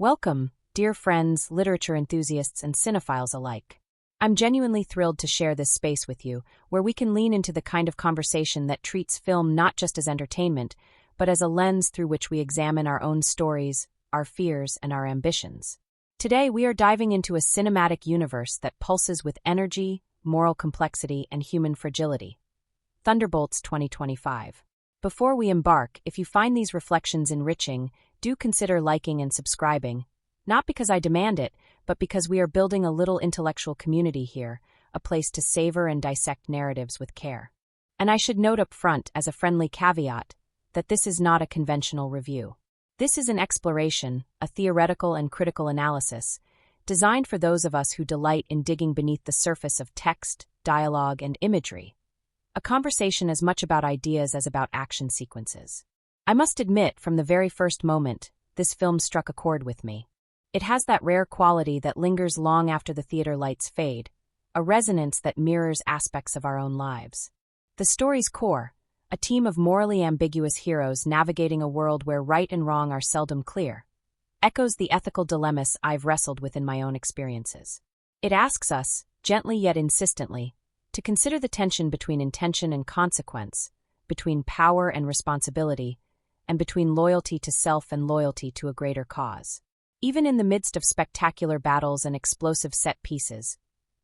Welcome, dear friends, literature enthusiasts, and cinephiles alike. I'm genuinely thrilled to share this space with you, where we can lean into the kind of conversation that treats film not just as entertainment, but as a lens through which we examine our own stories, our fears, and our ambitions. Today, we are diving into a cinematic universe that pulses with energy, moral complexity, and human fragility. Thunderbolts 2025. Before we embark, if you find these reflections enriching, do consider liking and subscribing, not because I demand it, but because we are building a little intellectual community here, a place to savor and dissect narratives with care. And I should note up front, as a friendly caveat, that this is not a conventional review. This is an exploration, a theoretical and critical analysis, designed for those of us who delight in digging beneath the surface of text, dialogue, and imagery. A conversation as much about ideas as about action sequences. I must admit, from the very first moment, this film struck a chord with me. It has that rare quality that lingers long after the theater lights fade, a resonance that mirrors aspects of our own lives. The story's core, a team of morally ambiguous heroes navigating a world where right and wrong are seldom clear, echoes the ethical dilemmas I've wrestled with in my own experiences. It asks us, gently yet insistently, to consider the tension between intention and consequence, between power and responsibility, and between loyalty to self and loyalty to a greater cause. Even in the midst of spectacular battles and explosive set pieces,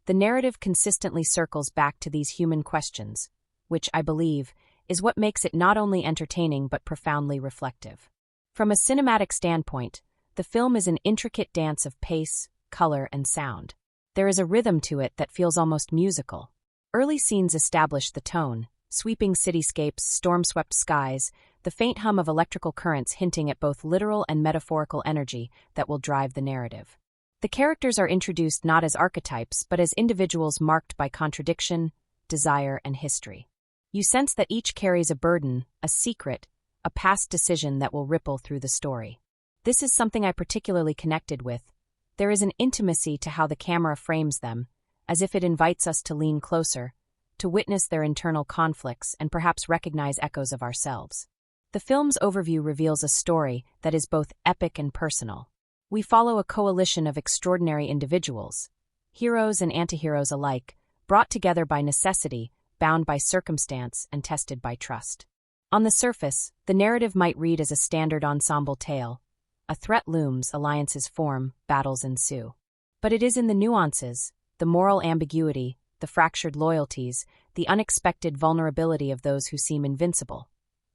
the narrative consistently circles back to these human questions, which, I believe, is what makes it not only entertaining but profoundly reflective. From a cinematic standpoint, the film is an intricate dance of pace, color, and sound. There is a rhythm to it that feels almost musical. Early scenes establish the tone, sweeping cityscapes, storm-swept skies, the faint hum of electrical currents hinting at both literal and metaphorical energy that will drive the narrative. The characters are introduced not as archetypes but as individuals marked by contradiction, desire, and history. You sense that each carries a burden, a secret, a past decision that will ripple through the story. This is something I particularly connected with. There is an intimacy to how the camera frames them, as if it invites us to lean closer, to witness their internal conflicts and perhaps recognize echoes of ourselves. The film's overview reveals a story that is both epic and personal. We follow a coalition of extraordinary individuals, heroes and antiheroes alike, brought together by necessity, bound by circumstance, and tested by trust. On the surface, the narrative might read as a standard ensemble tale. A threat looms, alliances form, battles ensue. But it is in the nuances, the moral ambiguity, the fractured loyalties, the unexpected vulnerability of those who seem invincible,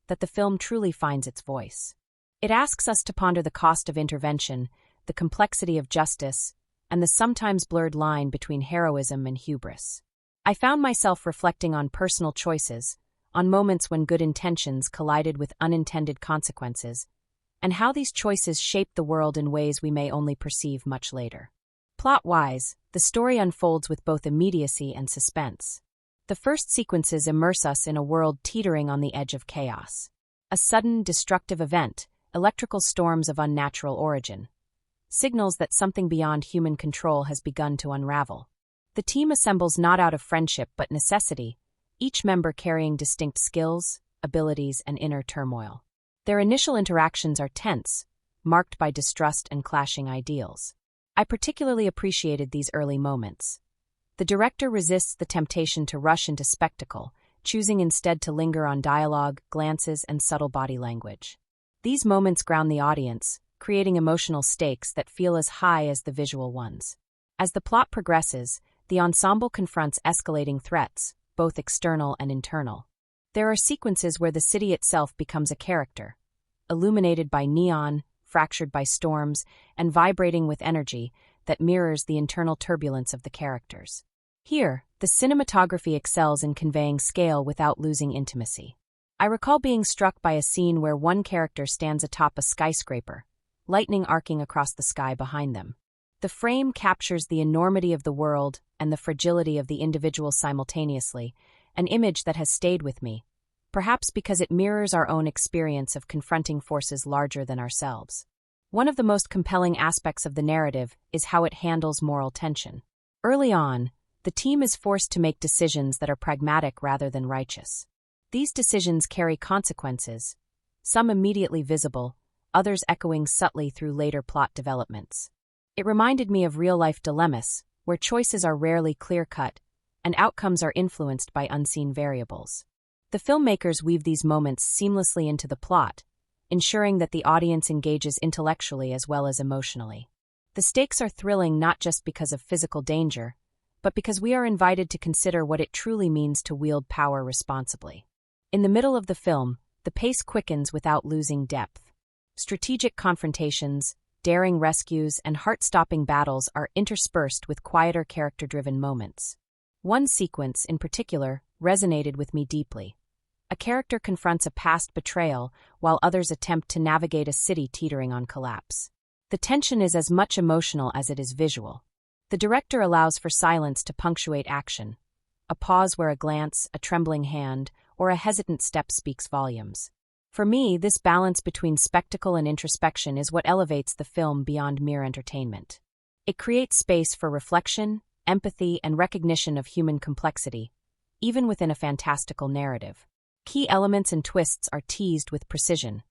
that the film truly finds its voice. It asks us to ponder the cost of intervention, the complexity of justice, and the sometimes blurred line between heroism and hubris. I found myself reflecting on personal choices, on moments when good intentions collided with unintended consequences, and how these choices shaped the world in ways we may only perceive much later. Plot-wise, the story unfolds with both immediacy and suspense. The first sequences immerse us in a world teetering on the edge of chaos. A sudden, destructive event, electrical storms of unnatural origin, signals that something beyond human control has begun to unravel. The team assembles not out of friendship but necessity, each member carrying distinct skills, abilities, and inner turmoil. Their initial interactions are tense, marked by distrust and clashing ideals. I particularly appreciated these early moments. The director resists the temptation to rush into spectacle, choosing instead to linger on dialogue, glances, and subtle body language. These moments ground the audience, creating emotional stakes that feel as high as the visual ones. As the plot progresses, the ensemble confronts escalating threats, both external and internal. There are sequences where the city itself becomes a character, illuminated by neon, fractured by storms, and vibrating with energy that mirrors the internal turbulence of the characters. Here, the cinematography excels in conveying scale without losing intimacy. I recall being struck by a scene where one character stands atop a skyscraper, lightning arcing across the sky behind them. The frame captures the enormity of the world and the fragility of the individual simultaneously, an image that has stayed with me, perhaps because it mirrors our own experience of confronting forces larger than ourselves. One of the most compelling aspects of the narrative is how it handles moral tension. Early on, the team is forced to make decisions that are pragmatic rather than righteous. These decisions carry consequences, some immediately visible, others echoing subtly through later plot developments. It reminded me of real-life dilemmas, where choices are rarely clear-cut, and outcomes are influenced by unseen variables. The filmmakers weave these moments seamlessly into the plot, ensuring that the audience engages intellectually as well as emotionally. The stakes are thrilling not just because of physical danger, but because we are invited to consider what it truly means to wield power responsibly. In the middle of the film, the pace quickens without losing depth. Strategic confrontations, daring rescues, and heart-stopping battles are interspersed with quieter character-driven moments. One sequence, in particular, resonated with me deeply. A character confronts a past betrayal while others attempt to navigate a city teetering on collapse. The tension is as much emotional as it is visual. The director allows for silence to punctuate action. A pause where a glance, a trembling hand, or a hesitant step speaks volumes. For me, this balance between spectacle and introspection is what elevates the film beyond mere entertainment. It creates space for reflection, empathy, and recognition of human complexity, even within a fantastical narrative. Key elements and twists are teased with precision,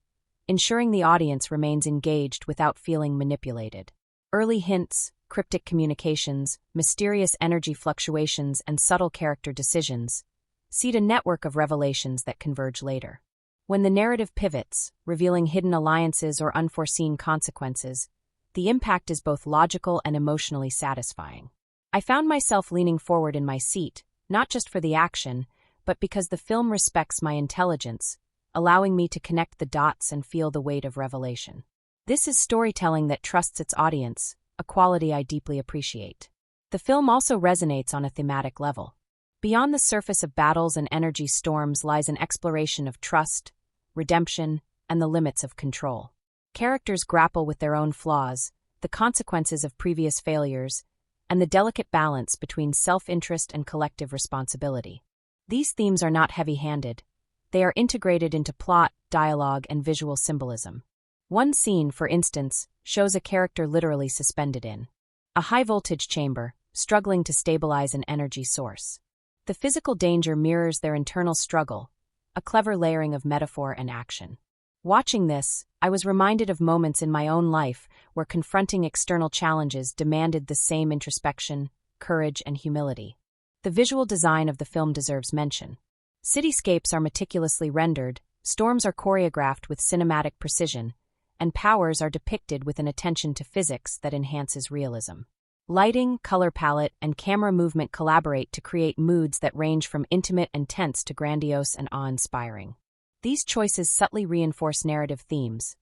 ensuring the audience remains engaged without feeling manipulated. Early hints, cryptic communications, mysterious energy fluctuations, and subtle character decisions seed a network of revelations that converge later. When the narrative pivots, revealing hidden alliances or unforeseen consequences, the impact is both logical and emotionally satisfying. I found myself leaning forward in my seat, not just for the action, but because the film respects my intelligence, allowing me to connect the dots and feel the weight of revelation. This is storytelling that trusts its audience, a quality I deeply appreciate. The film also resonates on a thematic level. Beyond the surface of battles and energy storms lies an exploration of trust, redemption, and the limits of control. Characters grapple with their own flaws, the consequences of previous failures, and the delicate balance between self-interest and collective responsibility. These themes are not heavy-handed. They are integrated into plot, dialogue, and visual symbolism. One scene, for instance, shows a character literally suspended in a high-voltage chamber, struggling to stabilize an energy source. The physical danger mirrors their internal struggle, a clever layering of metaphor and action. Watching this, I was reminded of moments in my own life where confronting external challenges demanded the same introspection, courage, and humility. The visual design of the film deserves mention. Cityscapes are meticulously rendered, storms are choreographed with cinematic precision, and powers are depicted with an attention to physics that enhances realism. Lighting, color palette, and camera movement collaborate to create moods that range from intimate and tense to grandiose and awe-inspiring. These choices subtly reinforce narrative themes: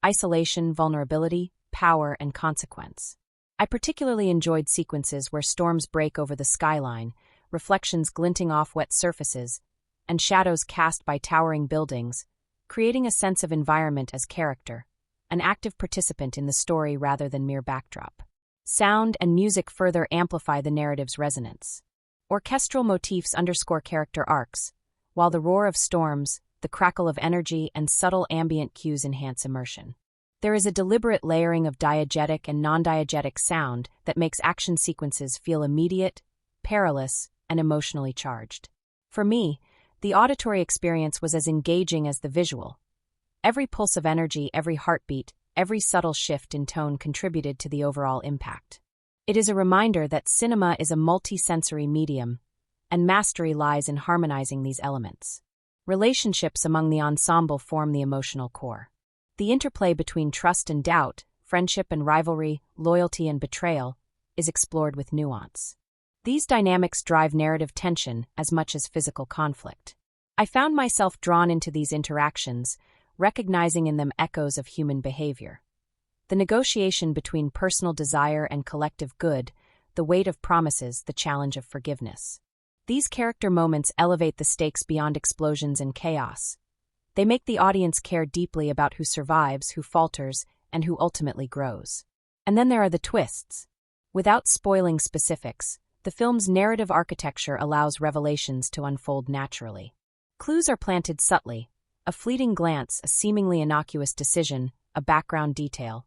isolation, vulnerability, power, and consequence. I particularly enjoyed sequences where storms break over the skyline, reflections glinting off wet surfaces, and shadows cast by towering buildings, creating a sense of environment as character, an active participant in the story rather than mere backdrop. Sound and music further amplify the narrative's resonance. Orchestral motifs underscore character arcs, while the roar of storms, the crackle of energy, and subtle ambient cues enhance immersion. There is a deliberate layering of diegetic and non-diegetic sound that makes action sequences feel immediate, perilous, and emotionally charged. For me, the auditory experience was as engaging as the visual. Every pulse of energy, every heartbeat, every subtle shift in tone contributed to the overall impact. It is a reminder that cinema is a multi-sensory medium, and mastery lies in harmonizing these elements. Relationships among the ensemble form the emotional core. The interplay between trust and doubt, friendship and rivalry, loyalty and betrayal, is explored with nuance. These dynamics drive narrative tension as much as physical conflict. I found myself drawn into these interactions, recognizing in them echoes of human behavior. The negotiation between personal desire and collective good, the weight of promises, the challenge of forgiveness. These character moments elevate the stakes beyond explosions and chaos. They make the audience care deeply about who survives, who falters, and who ultimately grows. And then there are the twists. Without spoiling specifics, the film's narrative architecture allows revelations to unfold naturally. Clues are planted subtly: a fleeting glance, a seemingly innocuous decision, a background detail,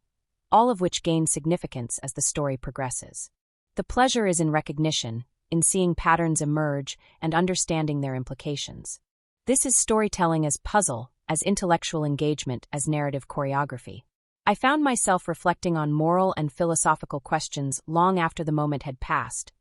all of which gain significance as the story progresses. The pleasure is in recognition, in seeing patterns emerge and understanding their implications. This is storytelling as puzzle, as intellectual engagement as narrative choreography. I found myself reflecting on moral and philosophical questions long after the moment had passed,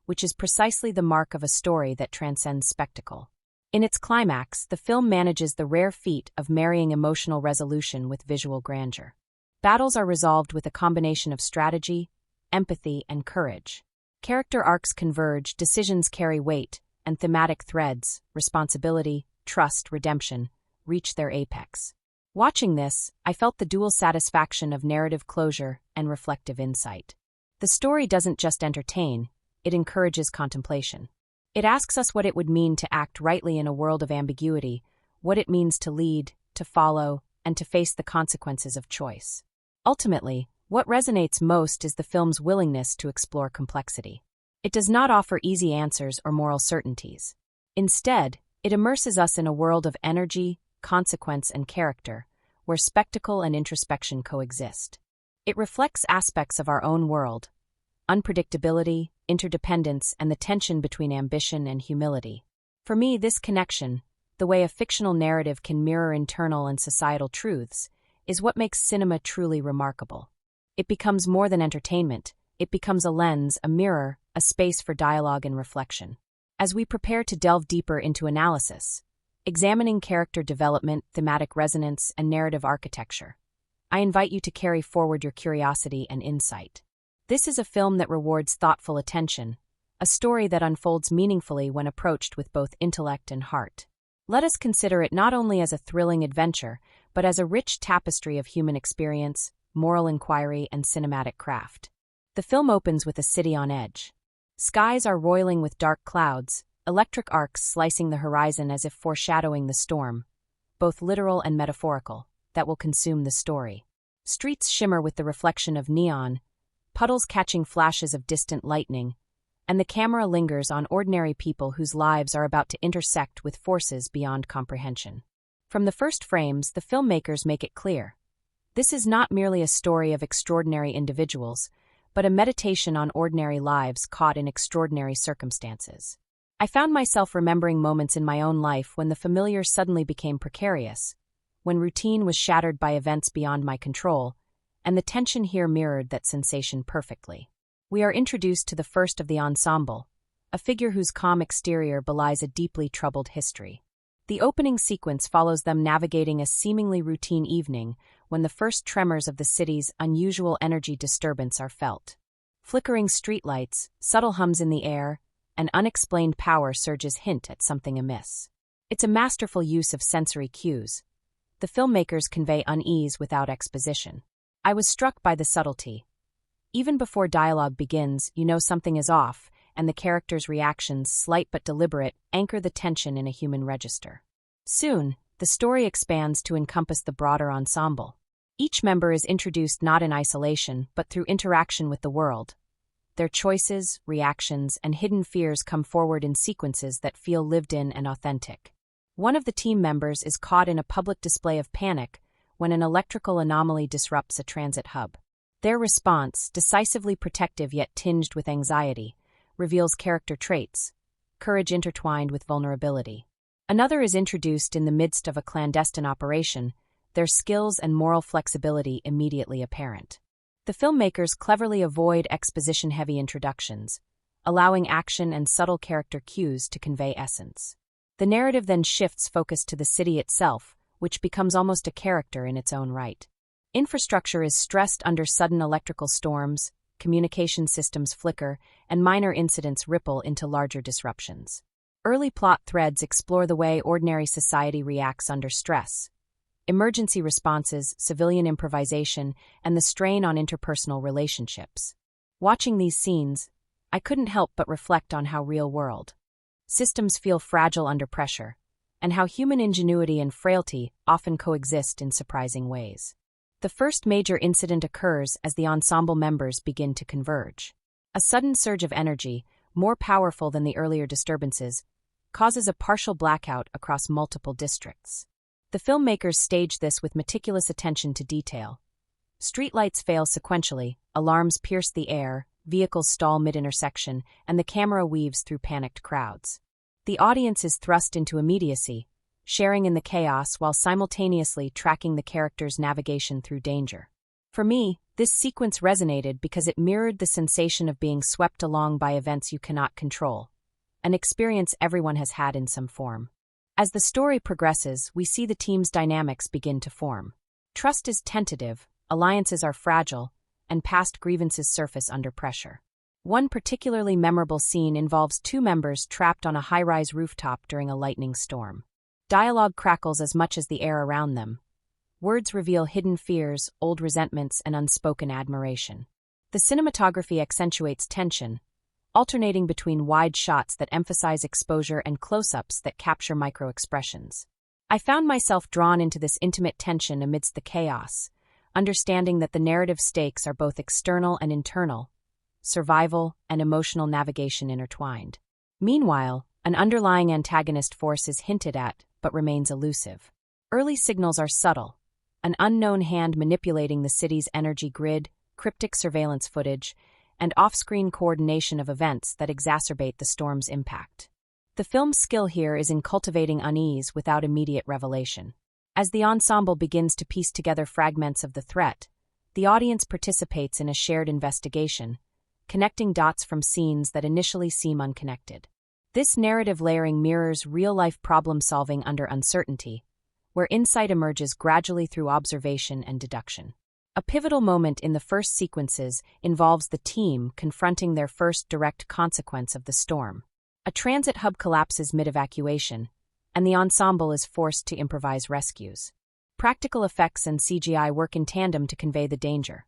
which is precisely the mark of a story that transcends spectacle. In its climax, the film manages the rare feat of marrying emotional resolution with visual grandeur. Battles are resolved with a combination of strategy, empathy, and courage. Character arcs converge, decisions carry weight, and thematic threads, responsibility, trust, redemption, reach their apex. Watching this, I felt the dual satisfaction of narrative closure and reflective insight. The story doesn't just entertain, it encourages contemplation. It asks us what it would mean to act rightly in a world of ambiguity, what it means to lead, to follow, and to face the consequences of choice. Ultimately, what resonates most is the film's willingness to explore complexity. It does not offer easy answers or moral certainties. Instead, it immerses us in a world of energy, consequence, and character, where spectacle and introspection coexist. It reflects aspects of our own world: unpredictability, interdependence, and the tension between ambition and humility. For me, this connection, the way a fictional narrative can mirror internal and societal truths, is what makes cinema truly remarkable. It becomes more than entertainment. It becomes a lens, a mirror, a space for dialogue and reflection. As we prepare to delve deeper into analysis, examining character development, thematic resonance, and narrative architecture, I invite you to carry forward your curiosity and insight. This is a film that rewards thoughtful attention, a story that unfolds meaningfully when approached with both intellect and heart. Let us consider it not only as a thrilling adventure, but as a rich tapestry of human experience, moral inquiry, and cinematic craft. The film opens with a city on edge. Skies are roiling with dark clouds, electric arcs slicing the horizon as if foreshadowing the storm, both literal and metaphorical, that will consume the story. Streets shimmer with the reflection of neon, puddles catching flashes of distant lightning, and the camera lingers on ordinary people whose lives are about to intersect with forces beyond comprehension. From the first frames, the filmmakers make it clear. This is not merely a story of extraordinary individuals, but a meditation on ordinary lives caught in extraordinary circumstances. I found myself remembering moments in my own life when the familiar suddenly became precarious, when routine was shattered by events beyond my control, and the tension here mirrored that sensation perfectly. We are introduced to the first of the ensemble, a figure whose calm exterior belies a deeply troubled history. The opening sequence follows them navigating a seemingly routine evening when the first tremors of the city's unusual energy disturbance are felt. Flickering streetlights, subtle hums in the air, and unexplained power surges hint at something amiss. It's a masterful use of sensory cues. The filmmakers convey unease without exposition. I was struck by the subtlety. Even before dialogue begins, you know something is off, and the characters' reactions, slight but deliberate, anchor the tension in a human register. Soon, the story expands to encompass the broader ensemble. Each member is introduced not in isolation, but through interaction with the world. Their choices, reactions, and hidden fears come forward in sequences that feel lived in and authentic. One of the team members is caught in a public display of panic when an electrical anomaly disrupts a transit hub. Their response, decisively protective yet tinged with anxiety, reveals character traits, courage intertwined with vulnerability. Another is introduced in the midst of a clandestine operation, their skills and moral flexibility immediately apparent. The filmmakers cleverly avoid exposition-heavy introductions, allowing action and subtle character cues to convey essence. The narrative then shifts focus to the city itself, which becomes almost a character in its own right. Infrastructure is stressed under sudden electrical storms, communication systems flicker, and minor incidents ripple into larger disruptions. Early plot threads explore the way ordinary society reacts under stress. Emergency responses, civilian improvisation, and the strain on interpersonal relationships. Watching these scenes, I couldn't help but reflect on how real-world systems feel fragile under pressure, and how human ingenuity and frailty often coexist in surprising ways. The first major incident occurs as the ensemble members begin to converge. A sudden surge of energy, more powerful than the earlier disturbances, causes a partial blackout across multiple districts. The filmmakers stage this with meticulous attention to detail. Streetlights fail sequentially, alarms pierce the air, vehicles stall mid-intersection, and the camera weaves through panicked crowds. The audience is thrust into immediacy, sharing in the chaos while simultaneously tracking the character's navigation through danger. For me, this sequence resonated because it mirrored the sensation of being swept along by events you cannot control, an experience everyone has had in some form. As the story progresses, we see the team's dynamics begin to form. Trust is tentative, alliances are fragile, and past grievances surface under pressure. One particularly memorable scene involves two members trapped on a high-rise rooftop during a lightning storm. Dialogue crackles as much as the air around them. Words reveal hidden fears, old resentments, and unspoken admiration. The cinematography accentuates tension, alternating between wide shots that emphasize exposure and close-ups that capture micro-expressions. I found myself drawn into this intimate tension amidst the chaos, understanding that the narrative stakes are both external and internal, survival and emotional navigation intertwined. Meanwhile, an underlying antagonist force is hinted at but remains elusive. Early signals are subtle: an unknown hand manipulating the city's energy grid, cryptic surveillance footage, and off-screen coordination of events that exacerbate the storm's impact. The film's skill here is in cultivating unease without immediate revelation. As the ensemble begins to piece together fragments of the threat, the audience participates in a shared investigation, connecting dots from scenes that initially seem unconnected. This narrative layering mirrors real-life problem-solving under uncertainty, where insight emerges gradually through observation and deduction. A pivotal moment in the first sequences involves the team confronting their first direct consequence of the storm. A transit hub collapses mid-evacuation, and the ensemble is forced to improvise rescues. Practical effects and CGI work in tandem to convey the danger.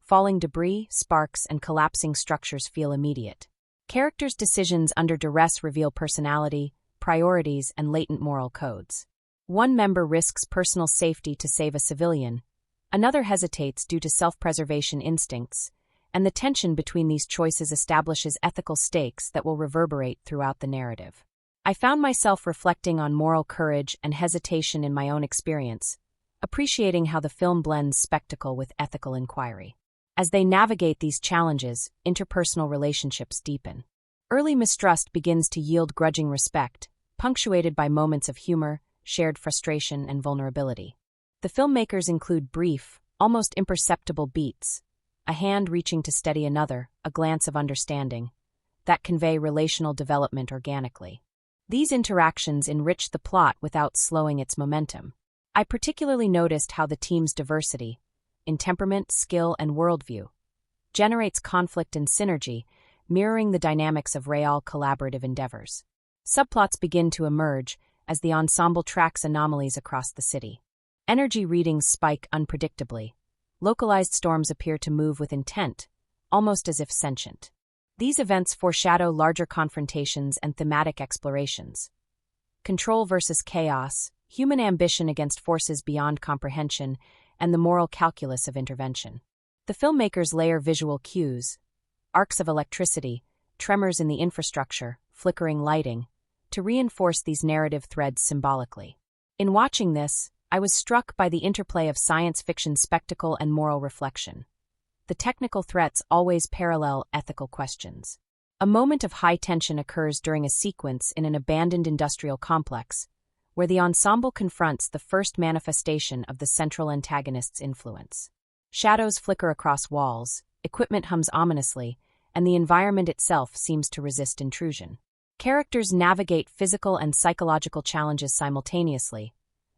Falling debris, sparks, and collapsing structures feel immediate. Characters' decisions under duress reveal personality, priorities, and latent moral codes. One member risks personal safety to save a civilian, another hesitates due to self-preservation instincts, and the tension between these choices establishes ethical stakes that will reverberate throughout the narrative. I found myself reflecting on moral courage and hesitation in my own experience, appreciating how the film blends spectacle with ethical inquiry. As they navigate these challenges, interpersonal relationships deepen. Early mistrust begins to yield grudging respect, punctuated by moments of humor, shared frustration, and vulnerability. The filmmakers include brief, almost imperceptible beats, a hand reaching to steady another, a glance of understanding, that convey relational development organically. These interactions enrich the plot without slowing its momentum. I particularly noticed how the team's diversity, in temperament, skill, and worldview, generates conflict and synergy, mirroring the dynamics of real collaborative endeavors. Subplots begin to emerge as the ensemble tracks anomalies across the city. Energy readings spike unpredictably. Localized storms appear to move with intent, almost as if sentient. These events foreshadow larger confrontations and thematic explorations. Control versus chaos, human ambition against forces beyond comprehension, and the moral calculus of intervention. The filmmakers layer visual cues, arcs of electricity, tremors in the infrastructure, flickering lighting, to reinforce these narrative threads symbolically. In watching this, I was struck by the interplay of science fiction spectacle and moral reflection. The technical threats always parallel ethical questions. A moment of high tension occurs during a sequence in an abandoned industrial complex, where the ensemble confronts the first manifestation of the central antagonist's influence. Shadows flicker across walls, equipment hums ominously, and the environment itself seems to resist intrusion. Characters navigate physical and psychological challenges simultaneously,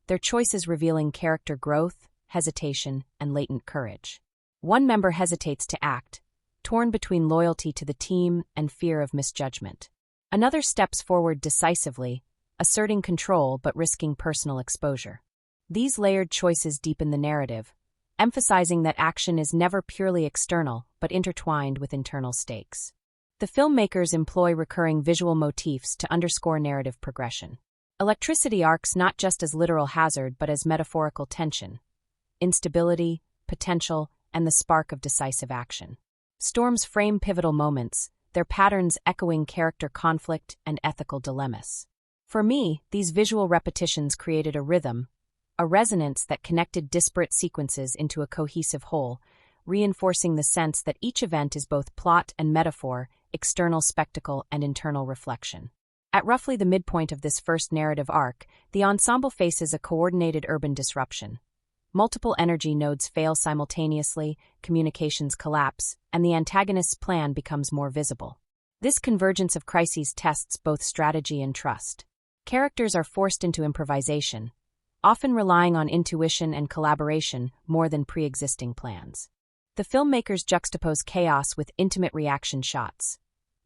their choices revealing character growth, hesitation, and latent courage. One member hesitates to act, torn between loyalty to the team and fear of misjudgment. Another steps forward decisively, asserting control but risking personal exposure. These layered choices deepen the narrative, emphasizing that action is never purely external but intertwined with internal stakes. The filmmakers employ recurring visual motifs to underscore narrative progression. Electricity arcs not just as literal hazard but as metaphorical tension, instability, potential, and the spark of decisive action. Storms frame pivotal moments, their patterns echoing character conflict and ethical dilemmas. For me, these visual repetitions created a rhythm, a resonance that connected disparate sequences into a cohesive whole, reinforcing the sense that each event is both plot and metaphor, external spectacle and internal reflection. At roughly the midpoint of this first narrative arc, the ensemble faces a coordinated urban disruption. Multiple energy nodes fail simultaneously, communications collapse, and the antagonist's plan becomes more visible. This convergence of crises tests both strategy and trust. Characters are forced into improvisation, often relying on intuition and collaboration more than pre-existing plans. The filmmakers juxtapose chaos with intimate reaction shots.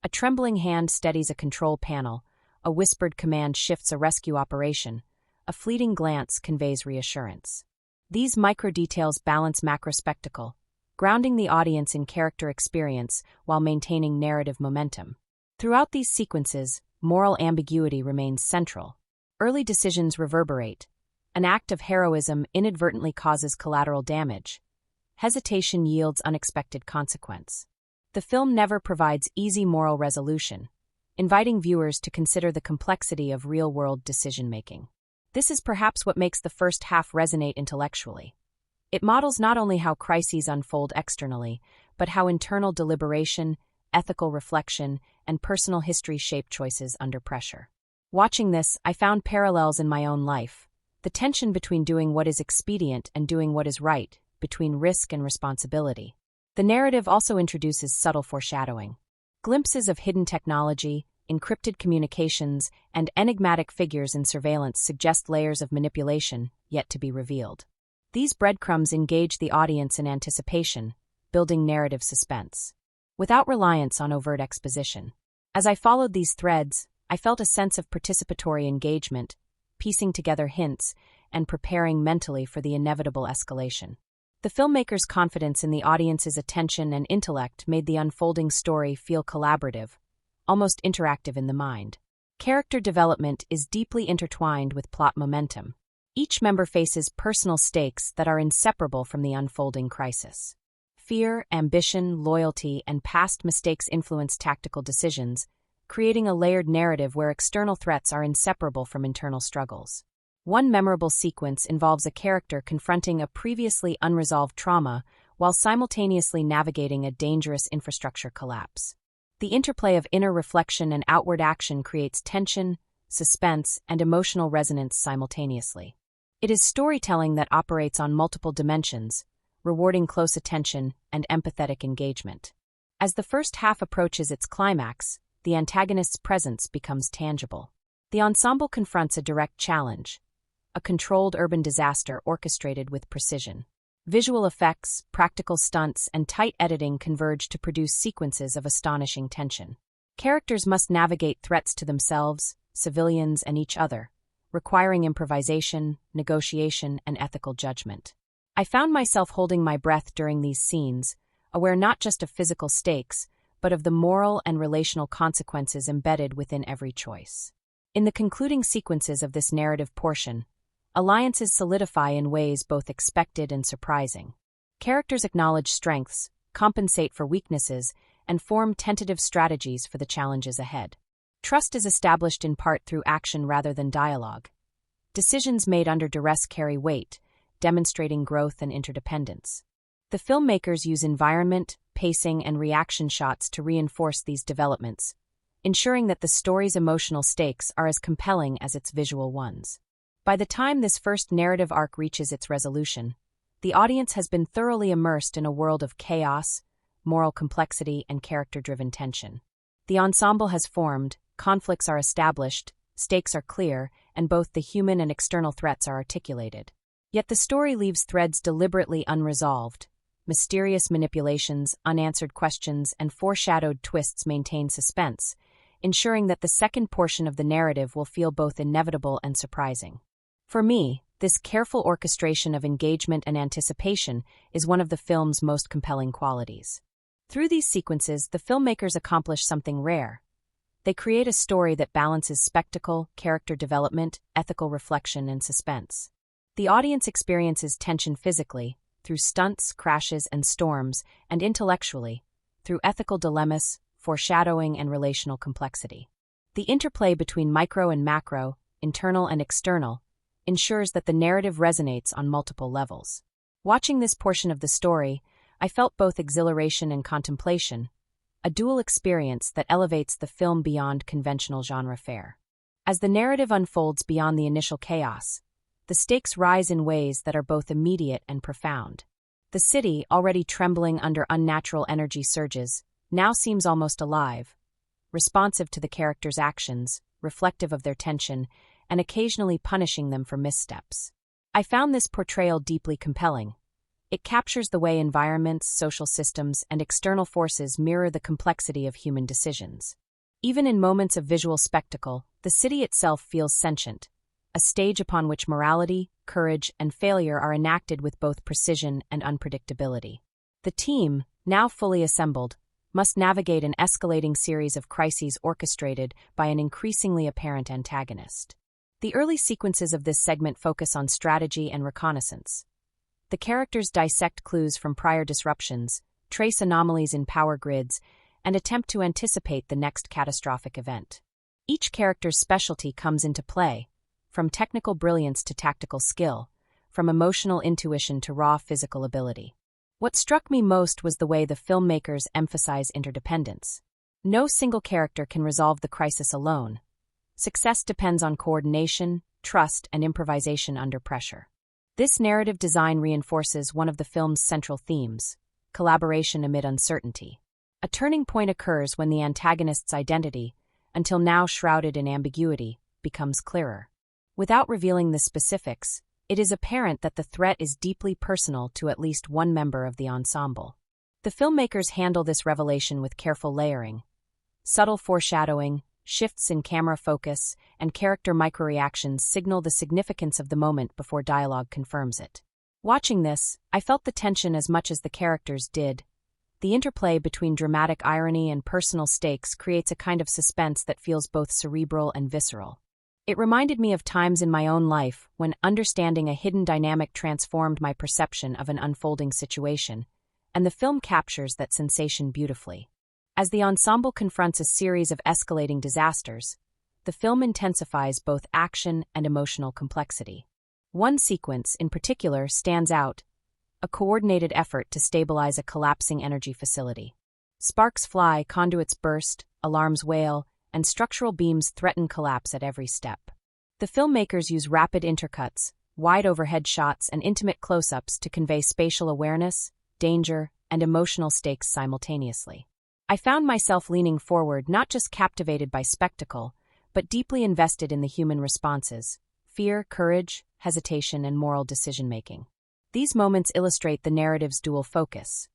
A trembling hand steadies a control panel, a whispered command shifts a rescue operation, a fleeting glance conveys reassurance. These micro-details balance macro-spectacle, grounding the audience in character experience while maintaining narrative momentum. Throughout these sequences, moral ambiguity remains central. Early decisions reverberate. An act of heroism inadvertently causes collateral damage. Hesitation yields unexpected consequence. The film never provides easy moral resolution, inviting viewers to consider the complexity of real-world decision-making. This is perhaps what makes the first half resonate intellectually. It models not only how crises unfold externally, but how internal deliberation, ethical reflection, and personal history shape choices under pressure. Watching this, I found parallels in my own life. The tension between doing what is expedient and doing what is right, between risk and responsibility. The narrative also introduces subtle foreshadowing. Glimpses of hidden technology, encrypted communications, and enigmatic figures in surveillance suggest layers of manipulation yet to be revealed. These breadcrumbs engage the audience in anticipation, building narrative suspense, without reliance on overt exposition. As I followed these threads, I felt a sense of participatory engagement, piecing together hints and preparing mentally for the inevitable escalation. The filmmaker's confidence in the audience's attention and intellect made the unfolding story feel collaborative, almost interactive in the mind. Character development is deeply intertwined with plot momentum. Each member faces personal stakes that are inseparable from the unfolding crisis. Fear, ambition, loyalty, and past mistakes influence tactical decisions, creating a layered narrative where external threats are inseparable from internal struggles. One memorable sequence involves a character confronting a previously unresolved trauma while simultaneously navigating a dangerous infrastructure collapse. The interplay of inner reflection and outward action creates tension, suspense, and emotional resonance simultaneously. It is storytelling that operates on multiple dimensions, rewarding close attention and empathetic engagement. As the first half approaches its climax, the antagonist's presence becomes tangible. The ensemble confronts a direct challenge, a controlled urban disaster orchestrated with precision. Visual effects, practical stunts, and tight editing converge to produce sequences of astonishing tension. Characters must navigate threats to themselves, civilians, and each other, requiring improvisation, negotiation, and ethical judgment. I found myself holding my breath during these scenes, aware not just of physical stakes, but of the moral and relational consequences embedded within every choice. In the concluding sequences of this narrative portion, alliances solidify in ways both expected and surprising. Characters acknowledge strengths, compensate for weaknesses, and form tentative strategies for the challenges ahead. Trust is established in part through action rather than dialogue. Decisions made under duress carry weight, demonstrating growth and interdependence. The filmmakers use environment, pacing, and reaction shots to reinforce these developments, ensuring that the story's emotional stakes are as compelling as its visual ones. By the time this first narrative arc reaches its resolution, the audience has been thoroughly immersed in a world of chaos, moral complexity, and character-driven tension. The ensemble has formed, conflicts are established, stakes are clear, and both the human and external threats are articulated. Yet the story leaves threads deliberately unresolved. Mysterious manipulations, unanswered questions, and foreshadowed twists maintain suspense, ensuring that the second portion of the narrative will feel both inevitable and surprising. For me, this careful orchestration of engagement and anticipation is one of the film's most compelling qualities. Through these sequences, the filmmakers accomplish something rare. They create a story that balances spectacle, character development, ethical reflection, and suspense. The audience experiences tension physically, through stunts, crashes, and storms, and intellectually, through ethical dilemmas, foreshadowing, and relational complexity. The interplay between micro and macro, internal and external, ensures that the narrative resonates on multiple levels. Watching this portion of the story, I felt both exhilaration and contemplation, a dual experience that elevates the film beyond conventional genre fare. As the narrative unfolds beyond the initial chaos, the stakes rise in ways that are both immediate and profound. The city, already trembling under unnatural energy surges, now seems almost alive, responsive to the characters' actions, reflective of their tension, and occasionally punishing them for missteps. I found this portrayal deeply compelling. It captures the way environments, social systems, and external forces mirror the complexity of human decisions. Even in moments of visual spectacle, the city itself feels sentient, a stage upon which morality, courage, and failure are enacted with both precision and unpredictability. The team, now fully assembled, must navigate an escalating series of crises orchestrated by an increasingly apparent antagonist. The early sequences of this segment focus on strategy and reconnaissance. The characters dissect clues from prior disruptions, trace anomalies in power grids, and attempt to anticipate the next catastrophic event. Each character's specialty comes into play, from technical brilliance to tactical skill, from emotional intuition to raw physical ability. What struck me most was the way the filmmakers emphasize interdependence. No single character can resolve the crisis alone. Success depends on coordination, trust, and improvisation under pressure. This narrative design reinforces one of the film's central themes: collaboration amid uncertainty. A turning point occurs when the antagonist's identity, until now shrouded in ambiguity, becomes clearer. Without revealing the specifics, it is apparent that the threat is deeply personal to at least one member of the ensemble. The filmmakers handle this revelation with careful layering. Subtle foreshadowing, shifts in camera focus, and character microreactions signal the significance of the moment before dialogue confirms it. Watching this, I felt the tension as much as the characters did. The interplay between dramatic irony and personal stakes creates a kind of suspense that feels both cerebral and visceral. It reminded me of times in my own life when understanding a hidden dynamic transformed my perception of an unfolding situation, and the film captures that sensation beautifully. As the ensemble confronts a series of escalating disasters, the film intensifies both action and emotional complexity. One sequence, in particular, stands out: a coordinated effort to stabilize a collapsing energy facility. Sparks fly, conduits burst, alarms wail, and structural beams threaten collapse at every step. The filmmakers use rapid intercuts, wide overhead shots, and intimate close-ups to convey spatial awareness, danger, and emotional stakes simultaneously. I found myself leaning forward, not just captivated by spectacle, but deeply invested in the human responses: fear, courage, hesitation, and moral decision-making. These moments illustrate the narrative's dual focus: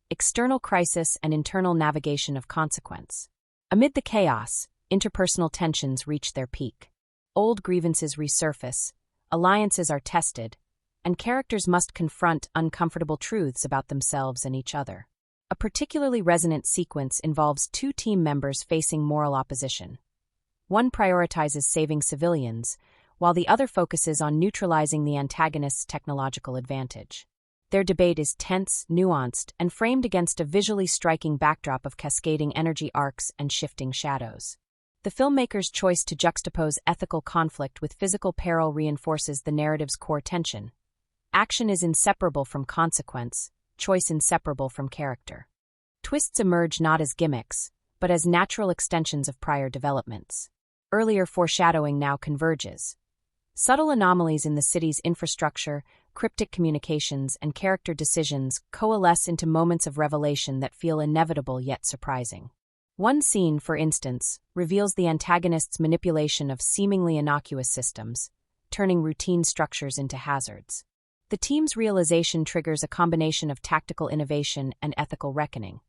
external crisis and internal navigation of consequence. Amid the chaos, interpersonal tensions reach their peak. Old grievances resurface, alliances are tested, and characters must confront uncomfortable truths about themselves and each other. A particularly resonant sequence involves two team members facing moral opposition. One prioritizes saving civilians, while the other focuses on neutralizing the antagonist's technological advantage. Their debate is tense, nuanced, and framed against a visually striking backdrop of cascading energy arcs and shifting shadows. The filmmaker's choice to juxtapose ethical conflict with physical peril reinforces the narrative's core tension. Action is inseparable from consequence, choice inseparable from character. Twists emerge not as gimmicks, but as natural extensions of prior developments. Earlier foreshadowing now converges. Subtle anomalies in the city's infrastructure, cryptic communications, and character decisions coalesce into moments of revelation that feel inevitable yet surprising. One scene, for instance, reveals the antagonist's manipulation of seemingly innocuous systems, turning routine structures into hazards. The team's realization triggers a combination of tactical innovation and ethical reckoning.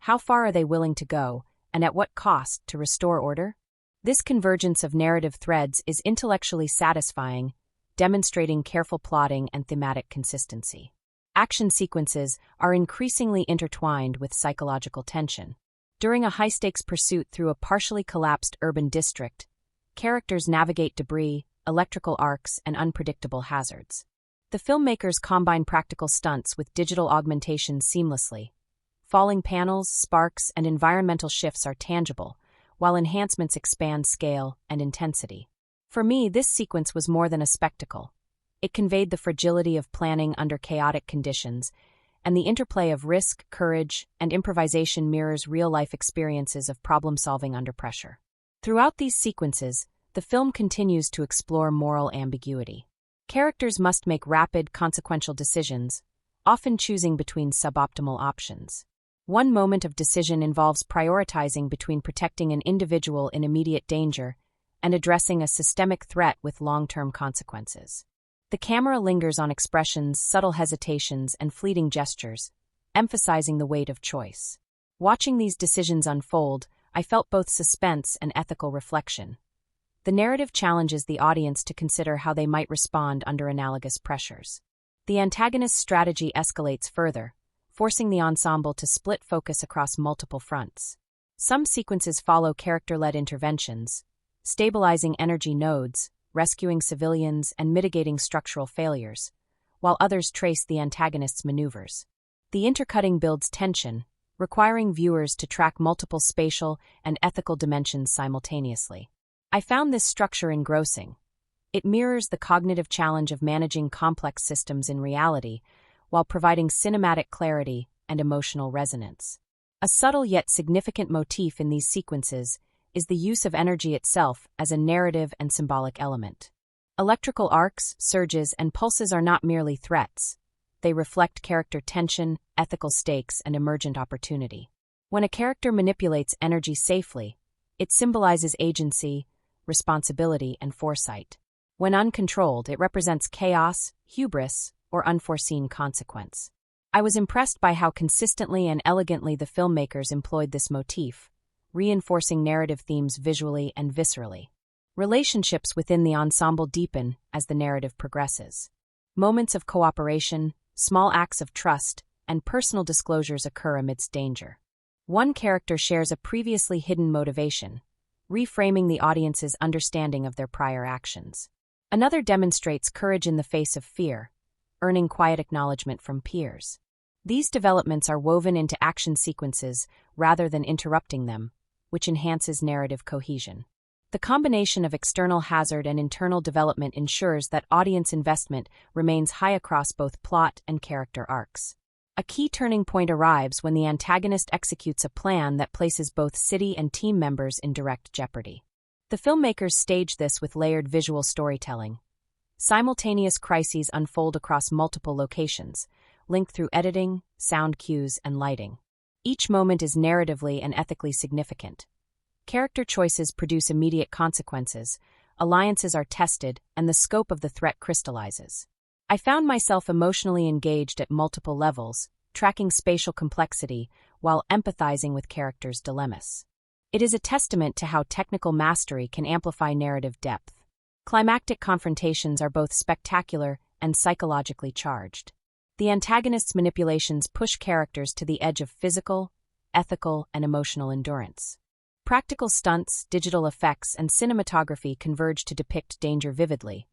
How far are they willing to go, and at what cost, to restore order? This convergence of narrative threads is intellectually satisfying, demonstrating careful plotting and thematic consistency. Action sequences are increasingly intertwined with psychological tension. During a high-stakes pursuit through a partially collapsed urban district, characters navigate debris, electrical arcs, and unpredictable hazards. The filmmakers combine practical stunts with digital augmentation seamlessly. Falling panels, sparks, and environmental shifts are tangible, while enhancements expand scale and intensity. For me, this sequence was more than a spectacle. It conveyed the fragility of planning under chaotic conditions and the interplay of risk, courage, and improvisation mirrors real-life experiences of problem-solving under pressure. Throughout these sequences, the film continues to explore moral ambiguity. Characters must make rapid, consequential decisions, often choosing between suboptimal options. One moment of decision involves prioritizing between protecting an individual in immediate danger and addressing a systemic threat with long-term consequences. The camera lingers on expressions, subtle hesitations, and fleeting gestures, emphasizing the weight of choice. Watching these decisions unfold, I felt both suspense and ethical reflection. The narrative challenges the audience to consider how they might respond under analogous pressures. The antagonist's strategy escalates further, forcing the ensemble to split focus across multiple fronts. Some sequences follow character-led interventions, stabilizing energy nodes, rescuing civilians, and mitigating structural failures, while others trace the antagonist's maneuvers. The intercutting builds tension, requiring viewers to track multiple spatial and ethical dimensions simultaneously. I found this structure engrossing. It mirrors the cognitive challenge of managing complex systems in reality, while providing cinematic clarity and emotional resonance. A subtle yet significant motif in these sequences is the use of energy itself as a narrative and symbolic element. Electrical arcs, surges, and pulses are not merely threats. They reflect character tension, ethical stakes, and emergent opportunity. When a character manipulates energy safely, it symbolizes agency, responsibility, and foresight. When uncontrolled, it represents chaos, hubris, or unforeseen consequence. I was impressed by how consistently and elegantly the filmmakers employed this motif, reinforcing narrative themes visually and viscerally. Relationships within the ensemble deepen as the narrative progresses. Moments of cooperation, small acts of trust, and personal disclosures occur amidst danger. One character shares a previously hidden motivation, reframing the audience's understanding of their prior actions. Another demonstrates courage in the face of fear, earning quiet acknowledgement from peers. These developments are woven into action sequences rather than interrupting them, which enhances narrative cohesion. The combination of external hazard and internal development ensures that audience investment remains high across both plot and character arcs. A key turning point arrives when the antagonist executes a plan that places both city and team members in direct jeopardy. The filmmakers stage this with layered visual storytelling. Simultaneous crises unfold across multiple locations, linked through editing, sound cues, and lighting. Each moment is narratively and ethically significant. Character choices produce immediate consequences, alliances are tested, and the scope of the threat crystallizes. I found myself emotionally engaged at multiple levels, tracking spatial complexity while empathizing with characters' dilemmas. It is a testament to how technical mastery can amplify narrative depth. Climactic confrontations are both spectacular and psychologically charged. The antagonist's manipulations push characters to the edge of physical, ethical, and emotional endurance. Practical stunts, digital effects, and cinematography converge to depict danger vividly,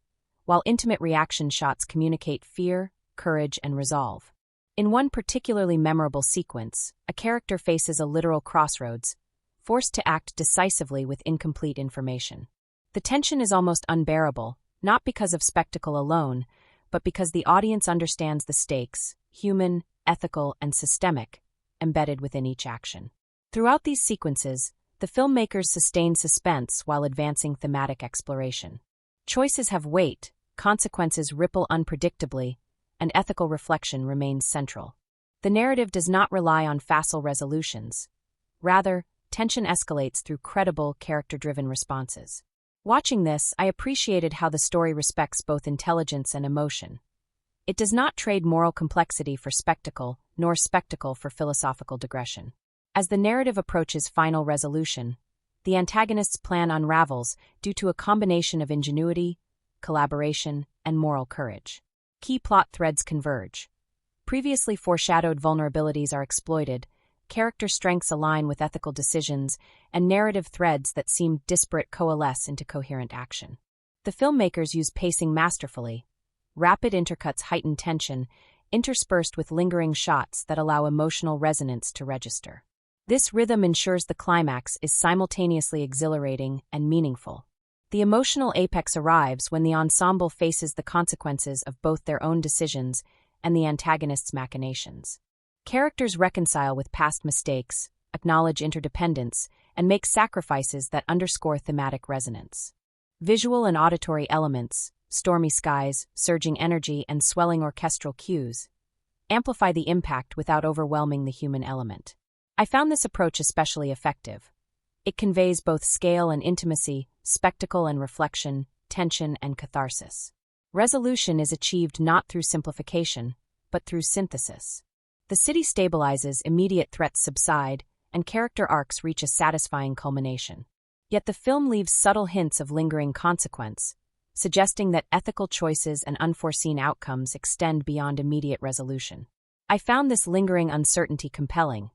while intimate reaction shots communicate fear, courage, and resolve. In one particularly memorable sequence, a character faces a literal crossroads, forced to act decisively with incomplete information. The tension is almost unbearable, not because of spectacle alone, but because the audience understands the stakes, human, ethical, and systemic, embedded within each action. Throughout these sequences, the filmmakers sustain suspense while advancing thematic exploration. Choices have weight, consequences ripple unpredictably, and ethical reflection remains central. The narrative does not rely on facile resolutions. Rather, tension escalates through credible, character-driven responses. Watching this, I appreciated how the story respects both intelligence and emotion. It does not trade moral complexity for spectacle, nor spectacle for philosophical digression. As the narrative approaches final resolution, the antagonist's plan unravels due to a combination of ingenuity, collaboration, and moral courage. Key plot threads converge. Previously foreshadowed vulnerabilities are exploited, character strengths align with ethical decisions, and narrative threads that seem disparate coalesce into coherent action. The filmmakers use pacing masterfully. Rapid intercuts heighten tension, interspersed with lingering shots that allow emotional resonance to register. This rhythm ensures the climax is simultaneously exhilarating and meaningful. The emotional apex arrives when the ensemble faces the consequences of both their own decisions and the antagonist's machinations. Characters reconcile with past mistakes, acknowledge interdependence, and make sacrifices that underscore thematic resonance. Visual and auditory elements, stormy skies, surging energy, and swelling orchestral cues, amplify the impact without overwhelming the human element. I found this approach especially effective. It conveys both scale and intimacy, spectacle and reflection, tension and catharsis. Resolution is achieved not through simplification, but through synthesis. The city stabilizes, immediate threats subside, and character arcs reach a satisfying culmination. Yet the film leaves subtle hints of lingering consequence, suggesting that ethical choices and unforeseen outcomes extend beyond immediate resolution. I found this lingering uncertainty compelling.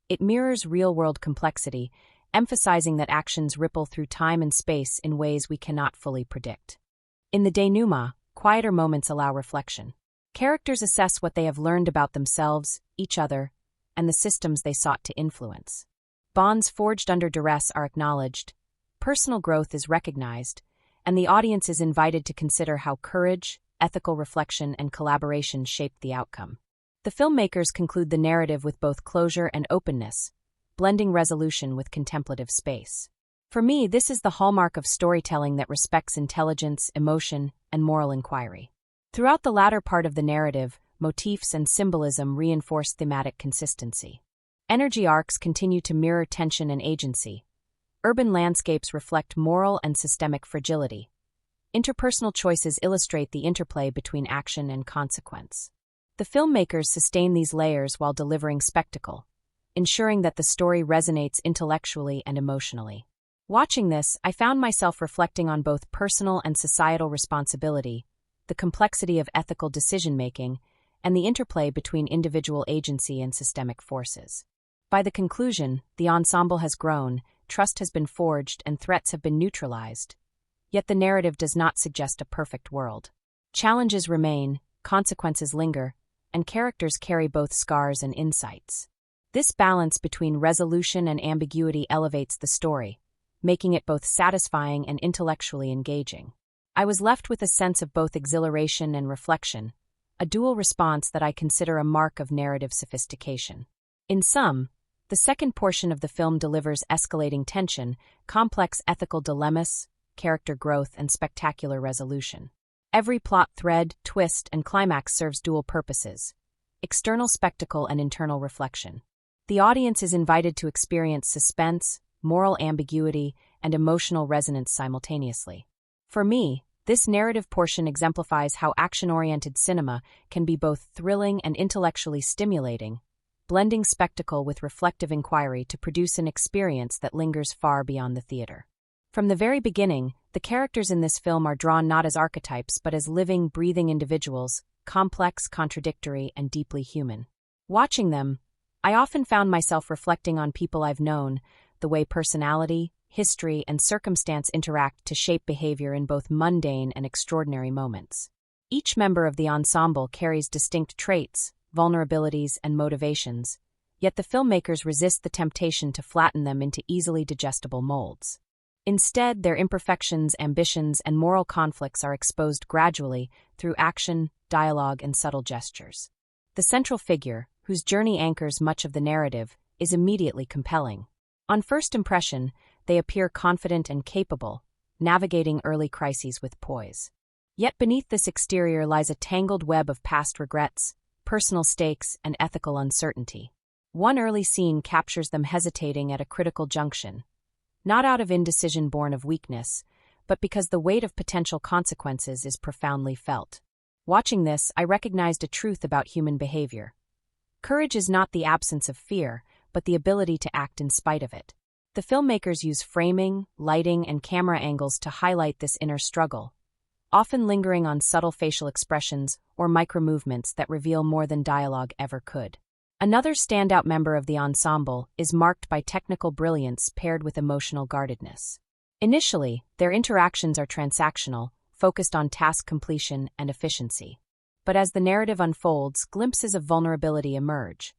It mirrors real-world complexity, emphasizing that actions ripple through time and space in ways we cannot fully predict. In the denouement, quieter moments allow reflection. Characters assess what they have learned about themselves, each other, and the systems they sought to influence. Bonds forged under duress are acknowledged, personal growth is recognized, and the audience is invited to consider how courage, ethical reflection, and collaboration shaped the outcome. The filmmakers conclude the narrative with both closure and openness, blending resolution with contemplative space. For me, this is the hallmark of storytelling that respects intelligence, emotion, and moral inquiry. Throughout the latter part of the narrative, motifs and symbolism reinforce thematic consistency. Energy arcs continue to mirror tension and agency. Urban landscapes reflect moral and systemic fragility. Interpersonal choices illustrate the interplay between action and consequence. The filmmakers sustain these layers while delivering spectacle, ensuring that the story resonates intellectually and emotionally. Watching this, I found myself reflecting on both personal and societal responsibility, the complexity of ethical decision-making, and the interplay between individual agency and systemic forces. By the conclusion, the ensemble has grown, trust has been forged, and threats have been neutralized. Yet the narrative does not suggest a perfect world. Challenges remain, consequences linger, and characters carry both scars and insights. This balance between resolution and ambiguity elevates the story, making it both satisfying and intellectually engaging. I was left with a sense of both exhilaration and reflection, a dual response that I consider a mark of narrative sophistication. In sum, the second portion of the film delivers escalating tension, complex ethical dilemmas, character growth, and spectacular resolution. Every plot thread, twist, and climax serves dual purposes: external spectacle and internal reflection. The audience is invited to experience suspense, moral ambiguity, and emotional resonance simultaneously. For me, this narrative portion exemplifies how action-oriented cinema can be both thrilling and intellectually stimulating, blending spectacle with reflective inquiry to produce an experience that lingers far beyond the theater. From the very beginning, the characters in this film are drawn not as archetypes but as living, breathing individuals, complex, contradictory, and deeply human. Watching them, I often found myself reflecting on people I've known, the way personality, history, and circumstance interact to shape behavior in both mundane and extraordinary moments. Each member of the ensemble carries distinct traits, vulnerabilities, and motivations, yet the filmmakers resist the temptation to flatten them into easily digestible molds. Instead, their imperfections, ambitions, and moral conflicts are exposed gradually through action, dialogue, and subtle gestures. The central figure, whose journey anchors much of the narrative, is immediately compelling. On first impression, they appear confident and capable, navigating early crises with poise. Yet beneath this exterior lies a tangled web of past regrets, personal stakes, and ethical uncertainty. One early scene captures them hesitating at a critical junction, not out of indecision born of weakness, but because the weight of potential consequences is profoundly felt. Watching this, I recognized a truth about human behavior. Courage is not the absence of fear, but the ability to act in spite of it. The filmmakers use framing, lighting, and camera angles to highlight this inner struggle, often lingering on subtle facial expressions or micro-movements that reveal more than dialogue ever could. Another standout member of the ensemble is marked by technical brilliance paired with emotional guardedness. Initially, their interactions are transactional, focused on task completion and efficiency. But as the narrative unfolds, glimpses of vulnerability emerge.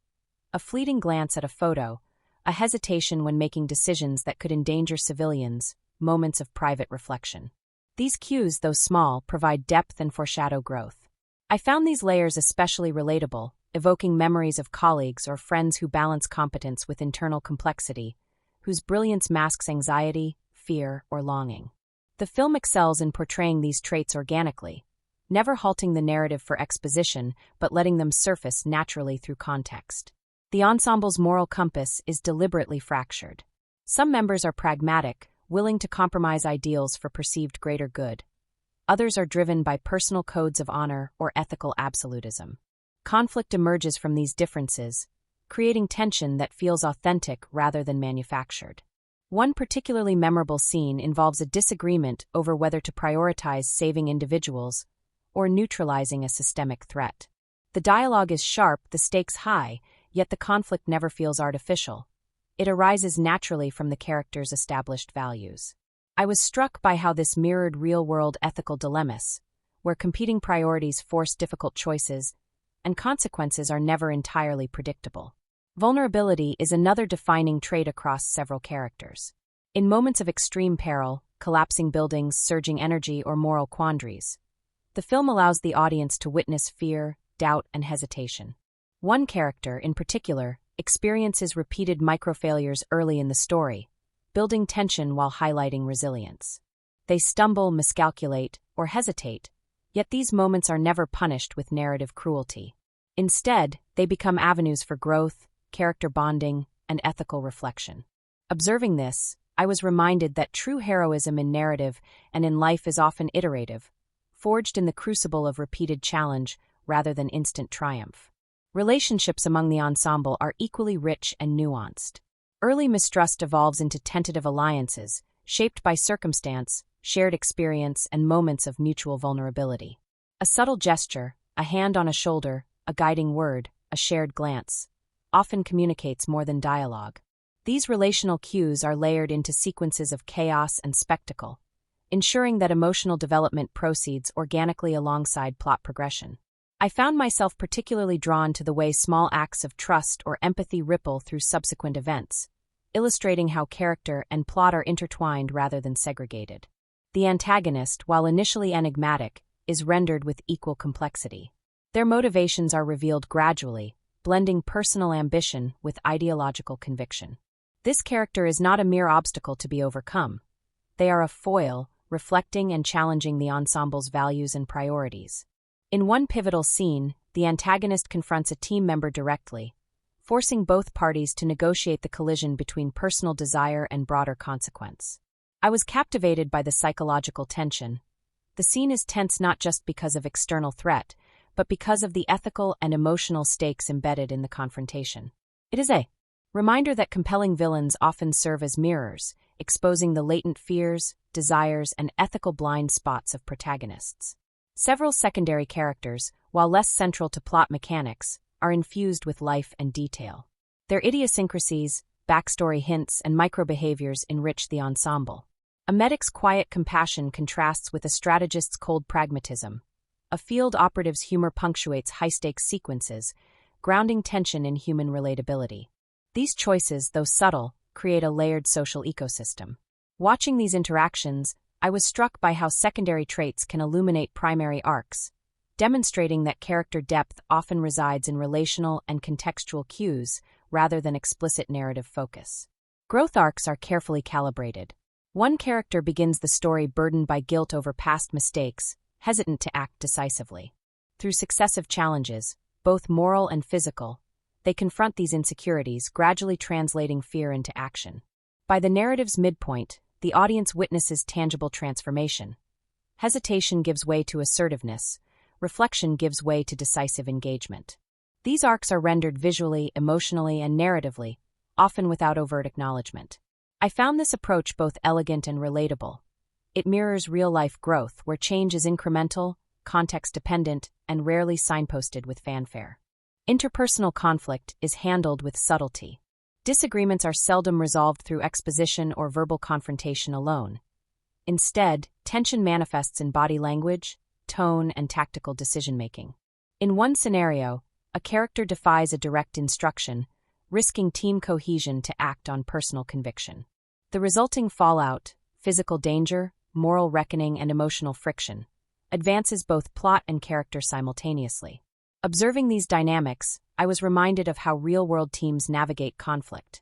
A fleeting glance at a photo, a hesitation when making decisions that could endanger civilians, moments of private reflection. These cues, though small, provide depth and foreshadow growth. I found these layers especially relatable, evoking memories of colleagues or friends who balance competence with internal complexity, whose brilliance masks anxiety, fear, or longing. The film excels in portraying these traits organically, never halting the narrative for exposition but letting them surface naturally through context. The ensemble's moral compass is deliberately fractured. Some members are pragmatic, willing to compromise ideals for perceived greater good. Others are driven by personal codes of honor or ethical absolutism. Conflict emerges from these differences, creating tension that feels authentic rather than manufactured. One particularly memorable scene involves a disagreement over whether to prioritize saving individuals or neutralizing a systemic threat. The dialogue is sharp, the stakes high, yet the conflict never feels artificial. It arises naturally from the characters' established values. I was struck by how this mirrored real-world ethical dilemmas, where competing priorities force difficult choices, and consequences are never entirely predictable. Vulnerability is another defining trait across several characters. In moments of extreme peril, collapsing buildings, surging energy, or moral quandaries, the film allows the audience to witness fear, doubt, and hesitation. One character, in particular, experiences repeated microfailures early in the story, building tension while highlighting resilience. They stumble, miscalculate, or hesitate, yet these moments are never punished with narrative cruelty. Instead, they become avenues for growth, character bonding, and ethical reflection. Observing this, I was reminded that true heroism in narrative and in life is often iterative, forged in the crucible of repeated challenge rather than instant triumph. Relationships among the ensemble are equally rich and nuanced. Early mistrust evolves into tentative alliances, shaped by circumstance, shared experience, and moments of mutual vulnerability. A subtle gesture, a hand on a shoulder, a guiding word, a shared glance, often communicates more than dialogue. These relational cues are layered into sequences of chaos and spectacle, ensuring that emotional development proceeds organically alongside plot progression. I found myself particularly drawn to the way small acts of trust or empathy ripple through subsequent events, illustrating how character and plot are intertwined rather than segregated. The antagonist, while initially enigmatic, is rendered with equal complexity. Their motivations are revealed gradually, blending personal ambition with ideological conviction. This character is not a mere obstacle to be overcome. They are a foil, reflecting and challenging the ensemble's values and priorities. In one pivotal scene, the antagonist confronts a team member directly, forcing both parties to negotiate the collision between personal desire and broader consequence. I was captivated by the psychological tension. The scene is tense not just because of external threat, but because of the ethical and emotional stakes embedded in the confrontation. It is a reminder that compelling villains often serve as mirrors, exposing the latent fears, desires, and ethical blind spots of protagonists. Several secondary characters, while less central to plot mechanics, are infused with life and detail. Their idiosyncrasies, backstory hints, and microbehaviors enrich the ensemble. A medic's quiet compassion contrasts with a strategist's cold pragmatism. A field operative's humor punctuates high-stakes sequences, grounding tension in human relatability. These choices, though subtle, create a layered social ecosystem. Watching these interactions, I was struck by how secondary traits can illuminate primary arcs, demonstrating that character depth often resides in relational and contextual cues rather than explicit narrative focus. Growth arcs are carefully calibrated. One character begins the story burdened by guilt over past mistakes, hesitant to act decisively. Through successive challenges, both moral and physical, they confront these insecurities, gradually translating fear into action. By the narrative's midpoint, the audience witnesses tangible transformation. Hesitation gives way to assertiveness, reflection gives way to decisive engagement. These arcs are rendered visually, emotionally, and narratively, often without overt acknowledgement. I found this approach both elegant and relatable. It mirrors real-life growth, where change is incremental, context-dependent, and rarely signposted with fanfare. Interpersonal conflict is handled with subtlety. Disagreements are seldom resolved through exposition or verbal confrontation alone. Instead, tension manifests in body language, tone, and tactical decision-making. In one scenario, a character defies a direct instruction, risking team cohesion to act on personal conviction. The resulting fallout, physical danger, moral reckoning, and emotional friction, advances both plot and character simultaneously. Observing these dynamics, I was reminded of how real-world teams navigate conflict.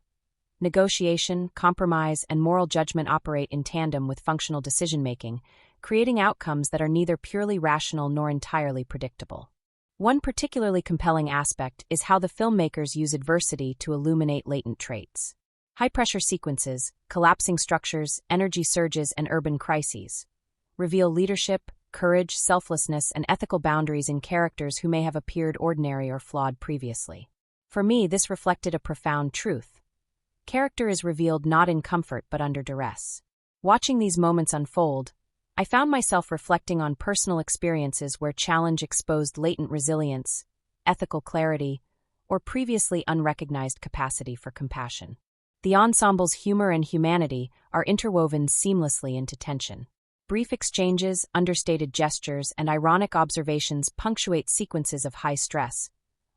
Negotiation, compromise, and moral judgment operate in tandem with functional decision-making, creating outcomes that are neither purely rational nor entirely predictable. One particularly compelling aspect is how the filmmakers use adversity to illuminate latent traits. High-pressure sequences, collapsing structures, energy surges, and urban crises reveal leadership, courage, selflessness, and ethical boundaries in characters who may have appeared ordinary or flawed previously. For me, this reflected a profound truth. Character is revealed not in comfort but under duress. Watching these moments unfold, I found myself reflecting on personal experiences where challenge exposed latent resilience, ethical clarity, or previously unrecognized capacity for compassion. The ensemble's humor and humanity are interwoven seamlessly into tension. Brief exchanges, understated gestures, and ironic observations punctuate sequences of high stress,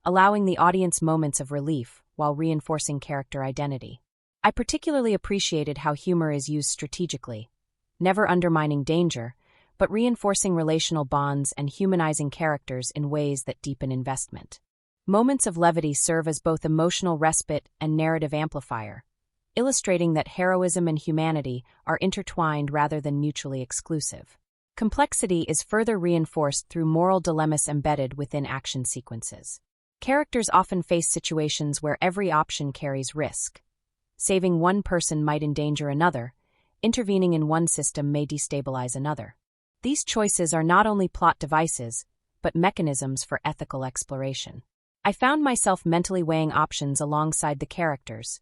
allowing the audience moments of relief while reinforcing character identity. I particularly appreciated how humor is used strategically, never undermining danger, but reinforcing relational bonds and humanizing characters in ways that deepen investment. Moments of levity serve as both emotional respite and narrative amplifier, illustrating that heroism and humanity are intertwined rather than mutually exclusive. Complexity is further reinforced through moral dilemmas embedded within action sequences. Characters often face situations where every option carries risk. Saving one person might endanger another, intervening in one system may destabilize another. These choices are not only plot devices, but mechanisms for ethical exploration. I found myself mentally weighing options alongside the characters,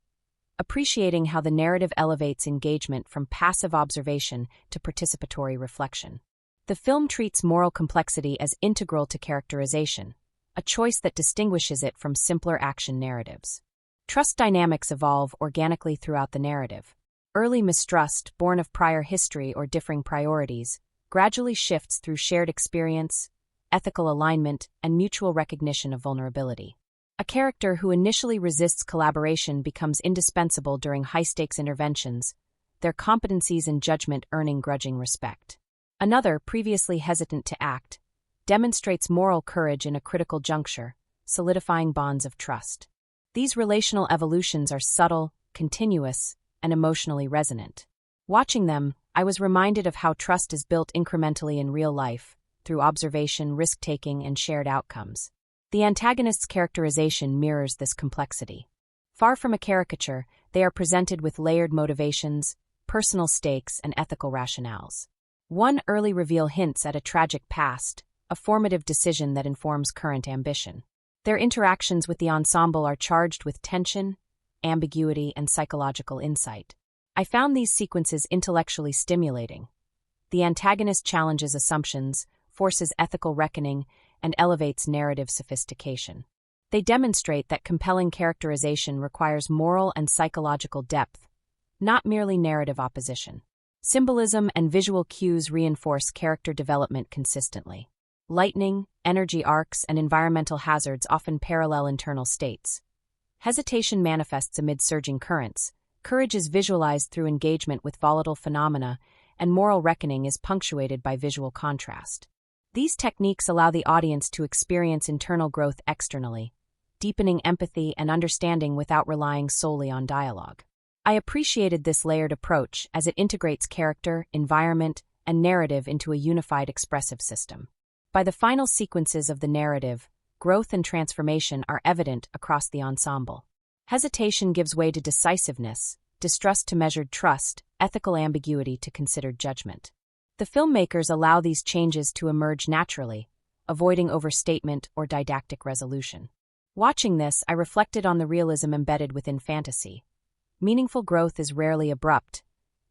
appreciating how the narrative elevates engagement from passive observation to participatory reflection. The film treats moral complexity as integral to characterization, a choice that distinguishes it from simpler action narratives. Trust dynamics evolve organically throughout the narrative. Early mistrust, born of prior history or differing priorities, gradually shifts through shared experience, ethical alignment, and mutual recognition of vulnerability. A character who initially resists collaboration becomes indispensable during high-stakes interventions, their competencies and judgment earning grudging respect. Another, previously hesitant to act, demonstrates moral courage in a critical juncture, solidifying bonds of trust. These relational evolutions are subtle, continuous, and emotionally resonant. Watching them, I was reminded of how trust is built incrementally in real life, through observation, risk-taking, and shared outcomes. The antagonist's characterization mirrors this complexity. Far from a caricature, they are presented with layered motivations, personal stakes, and ethical rationales. One early reveal hints at a tragic past, a formative decision that informs current ambition. Their interactions with the ensemble are charged with tension, ambiguity, and psychological insight. I found these sequences intellectually stimulating. The antagonist challenges assumptions, forces ethical reckoning, and elevates narrative sophistication. They demonstrate that compelling characterization requires moral and psychological depth, not merely narrative opposition. Symbolism and visual cues reinforce character development consistently. Lightning, energy arcs, and environmental hazards often parallel internal states. Hesitation manifests amid surging currents, courage is visualized through engagement with volatile phenomena, and moral reckoning is punctuated by visual contrast. These techniques allow the audience to experience internal growth externally, deepening empathy and understanding without relying solely on dialogue. I appreciated this layered approach as it integrates character, environment, and narrative into a unified expressive system. By the final sequences of the narrative, growth and transformation are evident across the ensemble. Hesitation gives way to decisiveness, distrust to measured trust, ethical ambiguity to considered judgment. The filmmakers allow these changes to emerge naturally, avoiding overstatement or didactic resolution. Watching this, I reflected on the realism embedded within fantasy. Meaningful growth is rarely abrupt.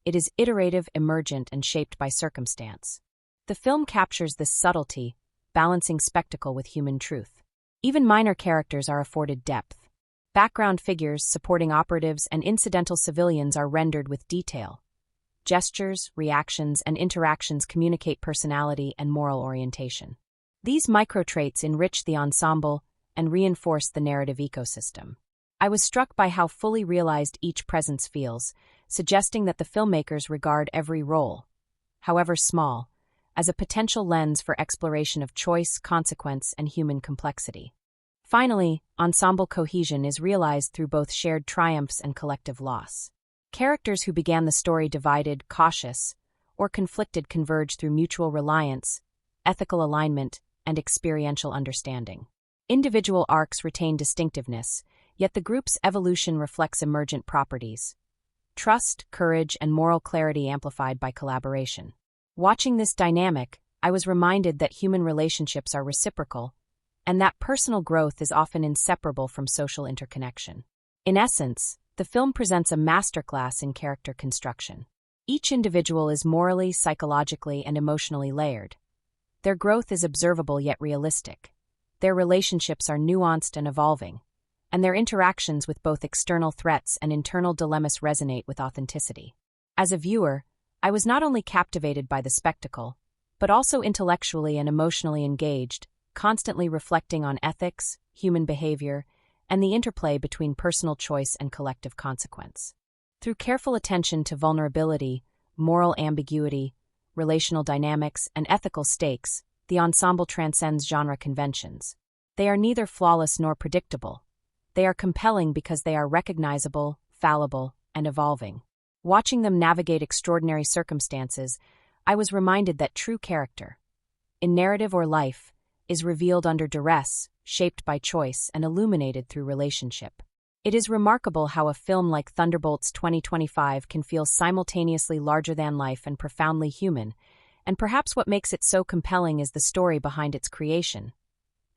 It is iterative, emergent, and shaped by circumstance. The film captures this subtlety, balancing spectacle with human truth. Even minor characters are afforded depth. Background figures, supporting operatives, and incidental civilians are rendered with detail. Gestures, reactions, and interactions communicate personality and moral orientation. These microtraits enrich the ensemble and reinforce the narrative ecosystem. I was struck by how fully realized each presence feels, suggesting that the filmmakers regard every role, however small, as a potential lens for exploration of choice, consequence, and human complexity. Finally, ensemble cohesion is realized through both shared triumphs and collective loss. Characters who began the story divided, cautious, or conflicted converge through mutual reliance, ethical alignment, and experiential understanding. Individual arcs retain distinctiveness, yet the group's evolution reflects emergent properties: trust, courage, and moral clarity amplified by collaboration. Watching this dynamic, I was reminded that human relationships are reciprocal, and that personal growth is often inseparable from social interconnection. In essence, the film presents a masterclass in character construction. Each individual is morally, psychologically, and emotionally layered. Their growth is observable yet realistic. Their relationships are nuanced and evolving, and their interactions with both external threats and internal dilemmas resonate with authenticity. As a viewer, I was not only captivated by the spectacle, but also intellectually and emotionally engaged, constantly reflecting on ethics, human behavior, and the interplay between personal choice and collective consequence. Through careful attention to vulnerability, moral ambiguity, relational dynamics, and ethical stakes, the ensemble transcends genre conventions. They are neither flawless nor predictable. They are compelling because they are recognizable, fallible, and evolving. Watching them navigate extraordinary circumstances, I was reminded that true character, in narrative or life, is revealed under duress, shaped by choice, and illuminated through relationship. It is remarkable how a film like Thunderbolts 2025 can feel simultaneously larger than life and profoundly human, and perhaps what makes it so compelling is the story behind its creation.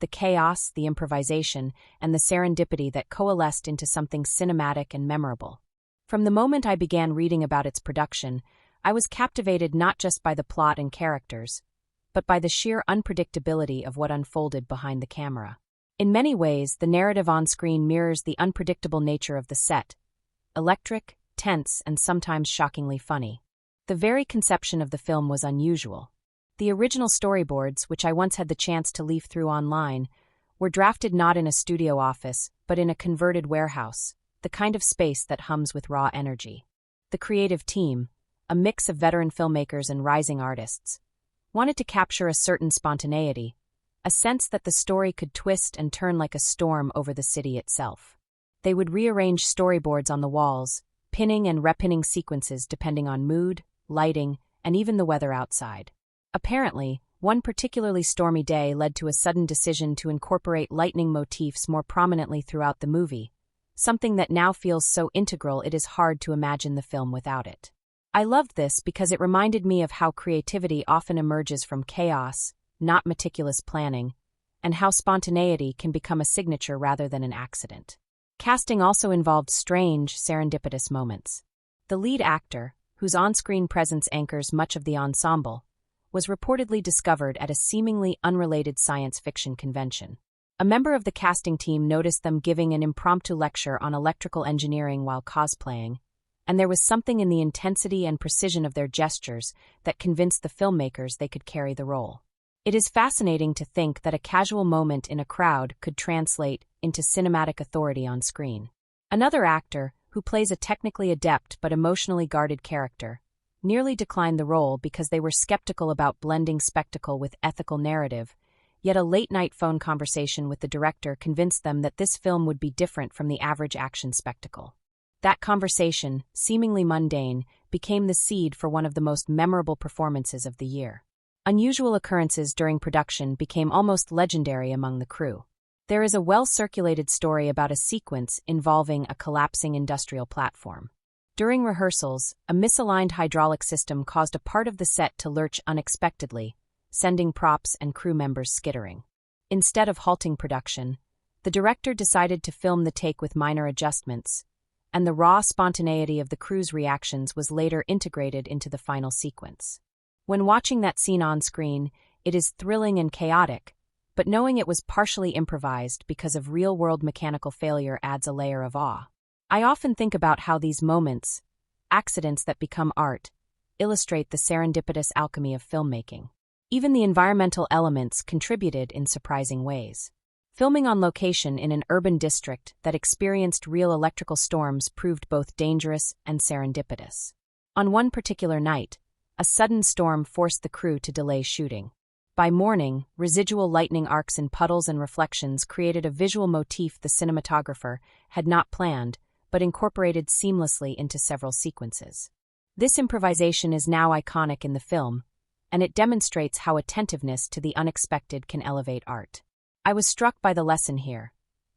The chaos, the improvisation, and the serendipity that coalesced into something cinematic and memorable. From the moment I began reading about its production, I was captivated not just by the plot and characters, but by the sheer unpredictability of what unfolded behind the camera. In many ways, the narrative on screen mirrors the unpredictable nature of the set: electric, tense, and sometimes shockingly funny. The very conception of the film was unusual. The original storyboards, which I once had the chance to leaf through online, were drafted not in a studio office, but in a converted warehouse, the kind of space that hums with raw energy. The creative team, a mix of veteran filmmakers and rising artists, wanted to capture a certain spontaneity, a sense that the story could twist and turn like a storm over the city itself. They would rearrange storyboards on the walls, pinning and repinning sequences depending on mood, lighting, and even the weather outside. Apparently, one particularly stormy day led to a sudden decision to incorporate lightning motifs more prominently throughout the movie, something that now feels so integral it is hard to imagine the film without it. I loved this because it reminded me of how creativity often emerges from chaos, not meticulous planning, and how spontaneity can become a signature rather than an accident. Casting also involved strange, serendipitous moments. The lead actor, whose on-screen presence anchors much of the ensemble, was reportedly discovered at a seemingly unrelated science fiction convention. A member of the casting team noticed them giving an impromptu lecture on electrical engineering while cosplaying, and there was something in the intensity and precision of their gestures that convinced the filmmakers they could carry the role. It is fascinating to think that a casual moment in a crowd could translate into cinematic authority on screen. Another actor, who plays a technically adept but emotionally guarded character, nearly declined the role because they were skeptical about blending spectacle with ethical narrative, yet a late-night phone conversation with the director convinced them that this film would be different from the average action spectacle. That conversation, seemingly mundane, became the seed for one of the most memorable performances of the year. Unusual occurrences during production became almost legendary among the crew. There is a well-circulated story about a sequence involving a collapsing industrial platform. During rehearsals, a misaligned hydraulic system caused a part of the set to lurch unexpectedly, sending props and crew members skittering. Instead of halting production, the director decided to film the take with minor adjustments, and the raw spontaneity of the crew's reactions was later integrated into the final sequence. When watching that scene on screen, it is thrilling and chaotic, but knowing it was partially improvised because of real-world mechanical failure adds a layer of awe. I often think about how these moments, accidents that become art, illustrate the serendipitous alchemy of filmmaking. Even the environmental elements contributed in surprising ways. Filming on location in an urban district that experienced real electrical storms proved both dangerous and serendipitous. On one particular night, A sudden storm forced the crew to delay shooting. By morning, residual lightning arcs in puddles and reflections created a visual motif the cinematographer had not planned, but incorporated seamlessly into several sequences. This improvisation is now iconic in the film, and it demonstrates how attentiveness to the unexpected can elevate art. I was struck by the lesson here.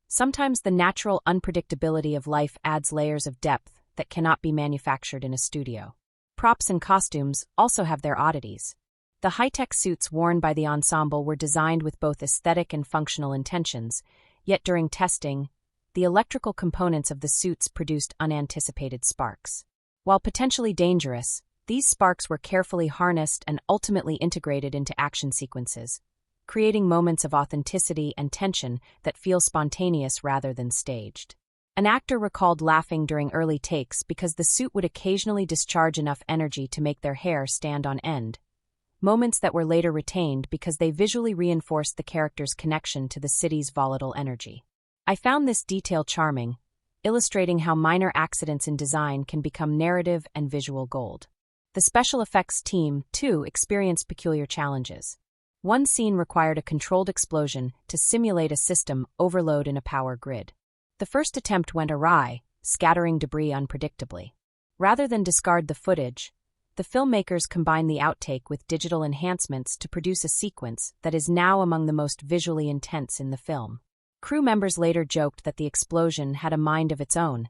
Sometimes the natural unpredictability of life adds layers of depth that cannot be manufactured in a studio. Props and costumes also have their oddities. The high-tech suits worn by the ensemble were designed with both aesthetic and functional intentions, yet during testing, the electrical components of the suits produced unanticipated sparks. While potentially dangerous, these sparks were carefully harnessed and ultimately integrated into action sequences, creating moments of authenticity and tension that feel spontaneous rather than staged. An actor recalled laughing during early takes because the suit would occasionally discharge enough energy to make their hair stand on end, moments that were later retained because they visually reinforced the character's connection to the city's volatile energy. I found this detail charming, illustrating how minor accidents in design can become narrative and visual gold. The special effects team, too, experienced peculiar challenges. One scene required a controlled explosion to simulate a system overload in a power grid. The first attempt went awry, scattering debris unpredictably. Rather than discard the footage, the filmmakers combined the outtake with digital enhancements to produce a sequence that is now among the most visually intense in the film. Crew members later joked that the explosion had a mind of its own,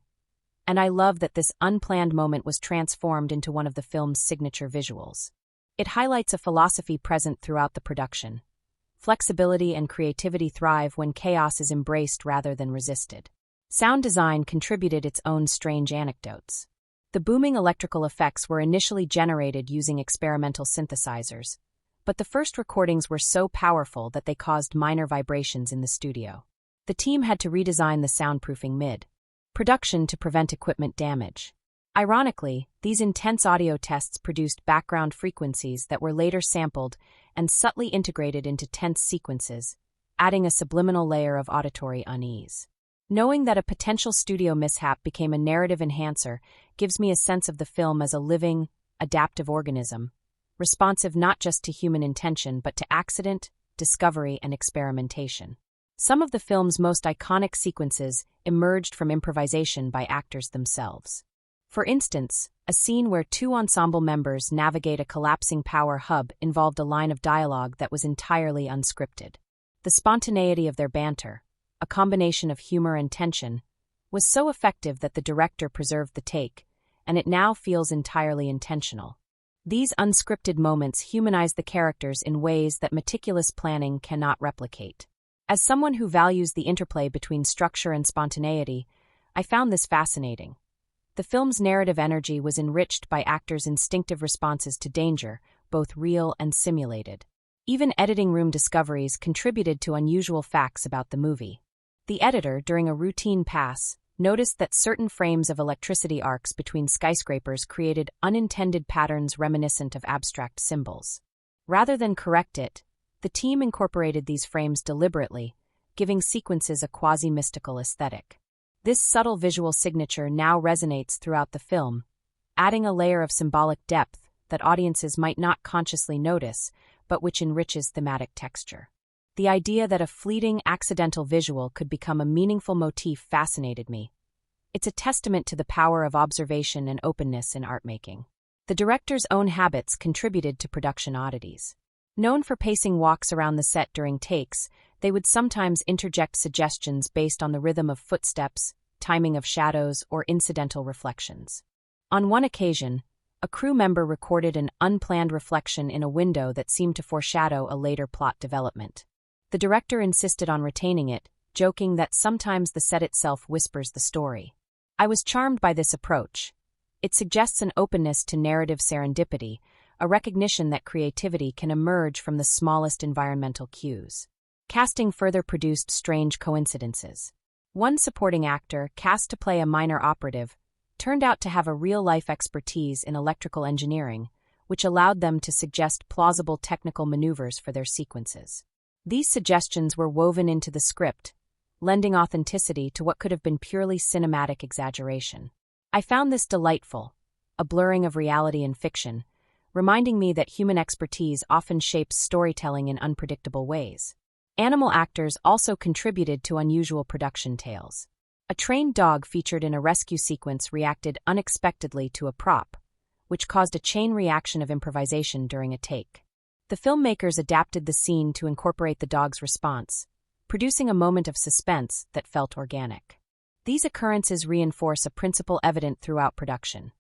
and I love that this unplanned moment was transformed into one of the film's signature visuals. It highlights a philosophy present throughout the production. Flexibility and creativity thrive when chaos is embraced rather than resisted. Sound design contributed its own strange anecdotes. The booming electrical effects were initially generated using experimental synthesizers, but the first recordings were so powerful that they caused minor vibrations in the studio. The team had to redesign the soundproofing mid-production to prevent equipment damage. Ironically, these intense audio tests produced background frequencies that were later sampled and subtly integrated into tense sequences, adding a subliminal layer of auditory unease. Knowing that a potential studio mishap became a narrative enhancer gives me a sense of the film as a living, adaptive organism, responsive not just to human intention but to accident, discovery, and experimentation. Some of the film's most iconic sequences emerged from improvisation by actors themselves. For instance, a scene where two ensemble members navigate a collapsing power hub involved a line of dialogue that was entirely unscripted. The spontaneity of their banter, a combination of humor and tension, was so effective that the director preserved the take, and it now feels entirely intentional. These unscripted moments humanize the characters in ways that meticulous planning cannot replicate. As someone who values the interplay between structure and spontaneity, I found this fascinating. The film's narrative energy was enriched by actors' instinctive responses to danger, both real and simulated. Even editing room discoveries contributed to unusual facts about the movie. The editor, during a routine pass, noticed that certain frames of electricity arcs between skyscrapers created unintended patterns reminiscent of abstract symbols. Rather than correct it, the team incorporated these frames deliberately, giving sequences a quasi-mystical aesthetic. This subtle visual signature now resonates throughout the film, adding a layer of symbolic depth that audiences might not consciously notice, but which enriches thematic texture. The idea that a fleeting, accidental visual could become a meaningful motif fascinated me. It's a testament to the power of observation and openness in art-making. The director's own habits contributed to production oddities. Known for pacing walks around the set during takes, they would sometimes interject suggestions based on the rhythm of footsteps, timing of shadows, or incidental reflections. On one occasion, a crew member recorded an unplanned reflection in a window that seemed to foreshadow a later plot development. The director insisted on retaining it, joking that sometimes the set itself whispers the story. I was charmed by this approach. It suggests an openness to narrative serendipity, a recognition that creativity can emerge from the smallest environmental cues. Casting further produced strange coincidences. One supporting actor, cast to play a minor operative, turned out to have a real-life expertise in electrical engineering, which allowed them to suggest plausible technical maneuvers for their sequences. These suggestions were woven into the script, lending authenticity to what could have been purely cinematic exaggeration. I found this delightful, a blurring of reality and fiction, reminding me that human expertise often shapes storytelling in unpredictable ways. Animal actors also contributed to unusual production tales. A trained dog featured in a rescue sequence reacted unexpectedly to a prop, which caused a chain reaction of improvisation during a take. The filmmakers adapted the scene to incorporate the dog's response, producing a moment of suspense that felt organic. These occurrences reinforce a principle evident throughout production.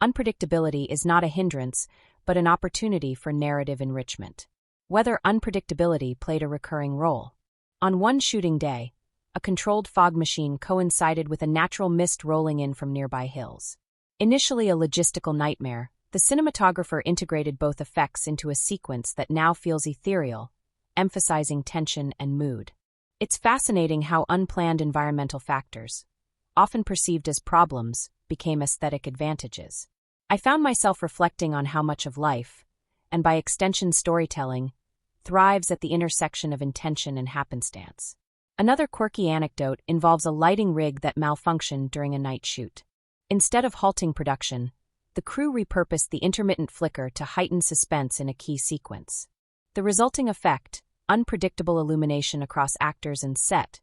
Unpredictability is not a hindrance, but an opportunity for narrative enrichment. Whether unpredictability played a recurring role. On one shooting day, a controlled fog machine coincided with a natural mist rolling in from nearby hills. Initially a logistical nightmare, the cinematographer integrated both effects into a sequence that now feels ethereal, emphasizing tension and mood. It's fascinating how unplanned environmental factors, often perceived as problems, became aesthetic advantages. I found myself reflecting on how much of life, and by extension storytelling, thrives at the intersection of intention and happenstance. Another quirky anecdote involves a lighting rig that malfunctioned during a night shoot. Instead of halting production, the crew repurposed the intermittent flicker to heighten suspense in a key sequence. The resulting effect, unpredictable illumination across actors and set,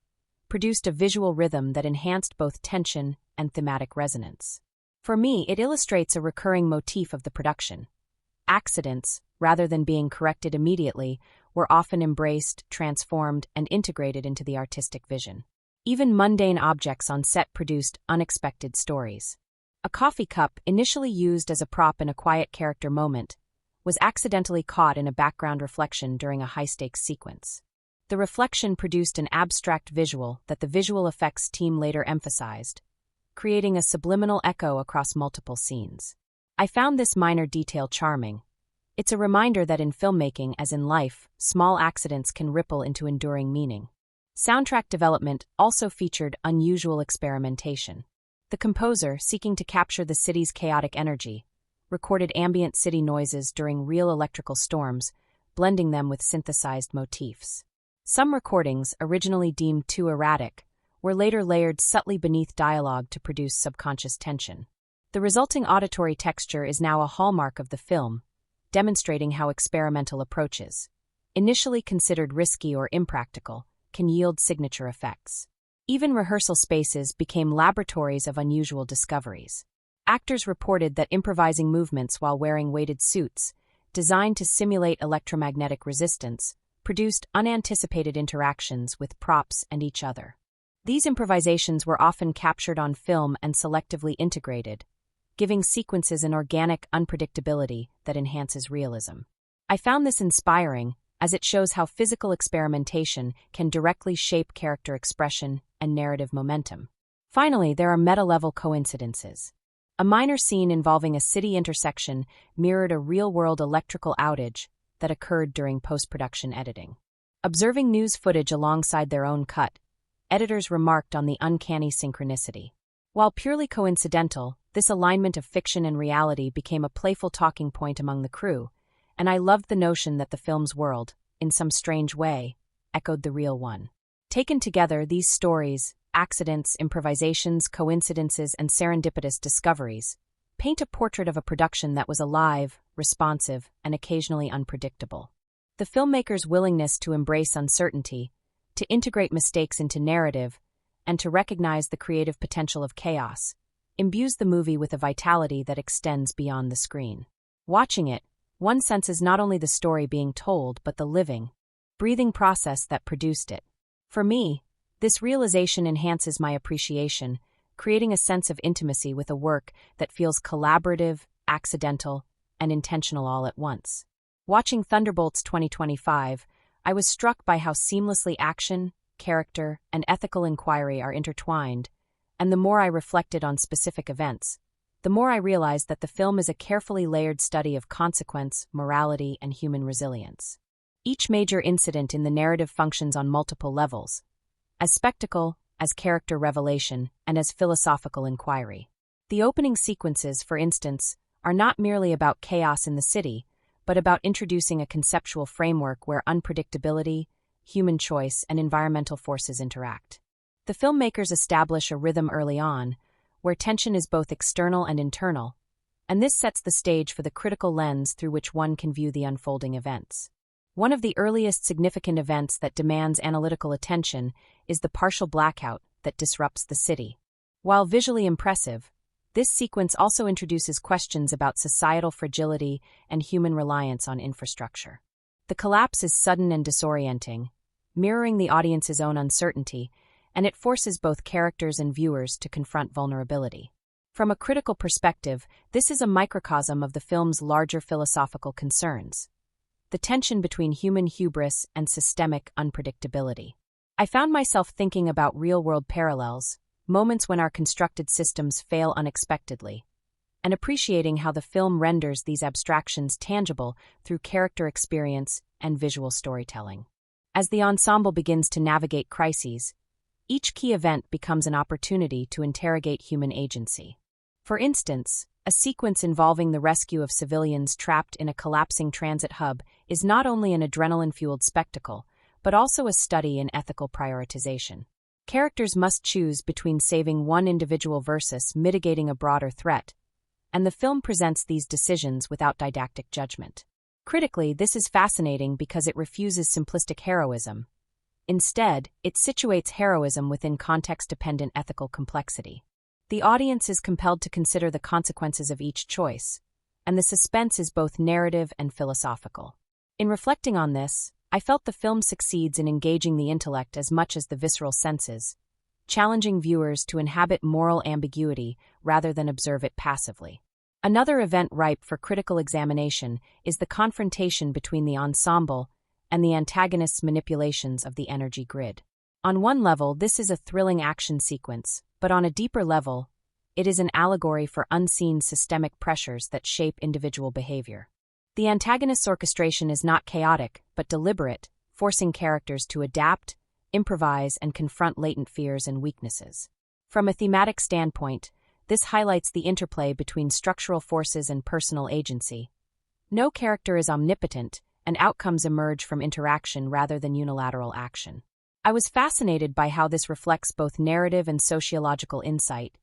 produced a visual rhythm that enhanced both tension and thematic resonance. For me, it illustrates a recurring motif of the production. Accidents, rather than being corrected immediately, were often embraced, transformed, and integrated into the artistic vision. Even mundane objects on set produced unexpected stories. A coffee cup, initially used as a prop in a quiet character moment, was accidentally caught in a background reflection during a high-stakes sequence. The reflection produced an abstract visual that the visual effects team later emphasized, creating a subliminal echo across multiple scenes. I found this minor detail charming. It's a reminder that in filmmaking, as in life, small accidents can ripple into enduring meaning. Soundtrack development also featured unusual experimentation. The composer, seeking to capture the city's chaotic energy, recorded ambient city noises during real electrical storms, blending them with synthesized motifs. Some recordings, originally deemed too erratic, were later layered subtly beneath dialogue to produce subconscious tension. The resulting auditory texture is now a hallmark of the film, demonstrating how experimental approaches, initially considered risky or impractical, can yield signature effects. Even rehearsal spaces became laboratories of unusual discoveries. Actors reported that improvising movements while wearing weighted suits, designed to simulate electromagnetic resistance, produced unanticipated interactions with props and each other. These improvisations were often captured on film and selectively integrated, giving sequences an organic unpredictability that enhances realism. I found this inspiring, as it shows how physical experimentation can directly shape character expression and narrative momentum. Finally, there are meta-level coincidences. A minor scene involving a city intersection mirrored a real-world electrical outage that occurred during post-production editing. Observing news footage alongside their own cut, editors remarked on the uncanny synchronicity. While purely coincidental, this alignment of fiction and reality became a playful talking point among the crew, and I loved the notion that the film's world, in some strange way, echoed the real one. Taken together, these stories, accidents, improvisations, coincidences, and serendipitous discoveries, paint a portrait of a production that was alive, responsive, and occasionally unpredictable. The filmmaker's willingness to embrace uncertainty, to integrate mistakes into narrative, and to recognize the creative potential of chaos, imbues the movie with a vitality that extends beyond the screen. Watching it, one senses not only the story being told but the living, breathing process that produced it. For me, this realization enhances my appreciation, creating a sense of intimacy with a work that feels collaborative, accidental, and intentional all at once. Watching Thunderbolts 2025, I was struck by how seamlessly action, character, and ethical inquiry are intertwined, and the more I reflected on specific events, the more I realized that the film is a carefully layered study of consequence, morality, and human resilience. Each major incident in the narrative functions on multiple levels, as spectacle, as character revelation, and as philosophical inquiry. The opening sequences, for instance, are not merely about chaos in the city, but about introducing a conceptual framework where unpredictability, human choice, and environmental forces interact. The filmmakers establish a rhythm early on, where tension is both external and internal, and this sets the stage for the critical lens through which one can view the unfolding events. One of the earliest significant events that demands analytical attention is the partial blackout that disrupts the city. While visually impressive, this sequence also introduces questions about societal fragility and human reliance on infrastructure. The collapse is sudden and disorienting, mirroring the audience's own uncertainty, and it forces both characters and viewers to confront vulnerability. From a critical perspective, this is a microcosm of the film's larger philosophical concerns: the tension between human hubris and systemic unpredictability. I found myself thinking about real-world parallels, moments when our constructed systems fail unexpectedly, and appreciating how the film renders these abstractions tangible through character experience and visual storytelling. As the ensemble begins to navigate crises, each key event becomes an opportunity to interrogate human agency. For instance, a sequence involving the rescue of civilians trapped in a collapsing transit hub is not only an adrenaline-fueled spectacle, but also a study in ethical prioritization. Characters must choose between saving one individual versus mitigating a broader threat, and the film presents these decisions without didactic judgment. Critically, this is fascinating because it refuses simplistic heroism. Instead, it situates heroism within context-dependent ethical complexity. The audience is compelled to consider the consequences of each choice, and the suspense is both narrative and philosophical. In reflecting on this, I felt the film succeeds in engaging the intellect as much as the visceral senses, challenging viewers to inhabit moral ambiguity rather than observe it passively. Another event ripe for critical examination is the confrontation between the ensemble and the antagonist's manipulations of the energy grid. On one level, this is a thrilling action sequence, but on a deeper level, it is an allegory for unseen systemic pressures that shape individual behavior. The antagonist's orchestration is not chaotic, but deliberate, forcing characters to adapt, improvise, and confront latent fears and weaknesses. From a thematic standpoint, this highlights the interplay between structural forces and personal agency. No character is omnipotent, and outcomes emerge from interaction rather than unilateral action. I was fascinated by how this reflects both narrative and sociological insight,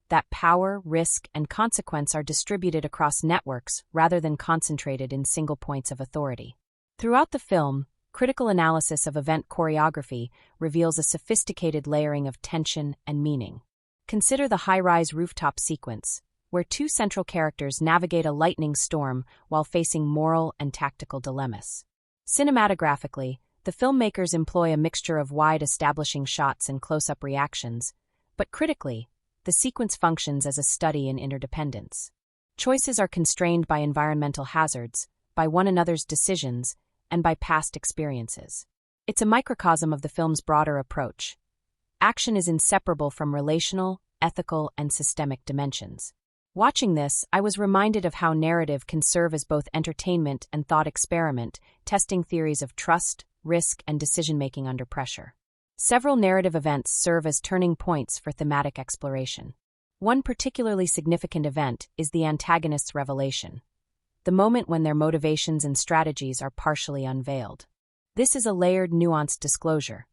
that power, risk, and consequence are distributed across networks rather than concentrated in single points of authority. Throughout the film, critical analysis of event choreography reveals a sophisticated layering of tension and meaning. Consider the high-rise rooftop sequence, where two central characters navigate a lightning storm while facing moral and tactical dilemmas. Cinematographically, the filmmakers employ a mixture of wide establishing shots and close-up reactions, but critically, the sequence functions as a study in interdependence. Choices are constrained by environmental hazards, by one another's decisions, and by past experiences. It's a microcosm of the film's broader approach. Action is inseparable from relational, ethical, and systemic dimensions. Watching this, I was reminded of how narrative can serve as both entertainment and thought experiment, testing theories of trust, risk, and decision-making under pressure. Several narrative events serve as turning points for thematic exploration. One particularly significant event is the antagonist's revelation, the moment when their motivations and strategies are partially unveiled. This is a layered, nuanced disclosure.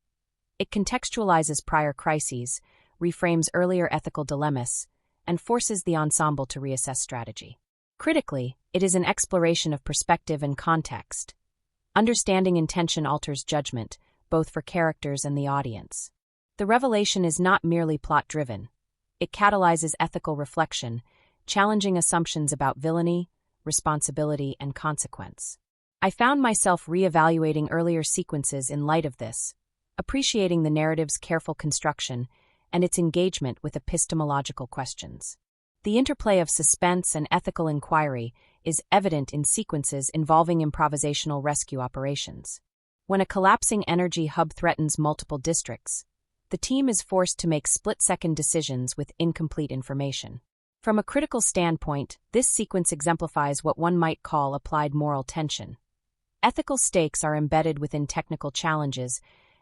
It contextualizes prior crises, reframes earlier ethical dilemmas, and forces the ensemble to reassess strategy. Critically, it is an exploration of perspective and context. Understanding intention alters judgment, both for characters and the audience. The revelation is not merely plot-driven. It catalyzes ethical reflection, challenging assumptions about villainy, responsibility, and consequence. I found myself re-evaluating earlier sequences in light of this, appreciating the narrative's careful construction and its engagement with epistemological questions. The interplay of suspense and ethical inquiry is evident in sequences involving improvisational rescue operations. When a collapsing energy hub threatens multiple districts, the team is forced to make split-second decisions with incomplete information. From a critical standpoint, this sequence exemplifies what one might call applied moral tension. Ethical stakes are embedded within technical challenges,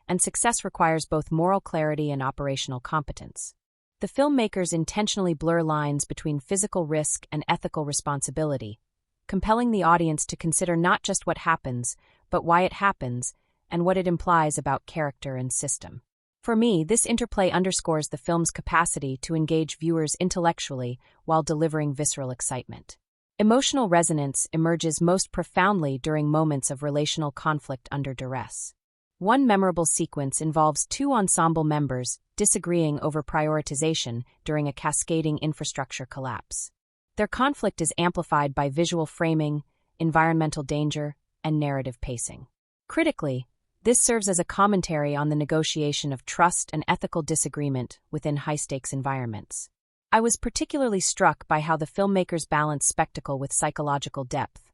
and success requires both moral clarity and operational competence. The filmmakers intentionally blur lines between physical risk and ethical responsibility, compelling the audience to consider not just what happens, but why it happens, and what it implies about character and system. For me, this interplay underscores the film's capacity to engage viewers intellectually while delivering visceral excitement. Emotional resonance emerges most profoundly during moments of relational conflict under duress. One memorable sequence involves two ensemble members disagreeing over prioritization during a cascading infrastructure collapse. Their conflict is amplified by visual framing, environmental danger, and narrative pacing. Critically, this serves as a commentary on the negotiation of trust and ethical disagreement within high-stakes environments. I was particularly struck by how the filmmakers balance spectacle with psychological depth.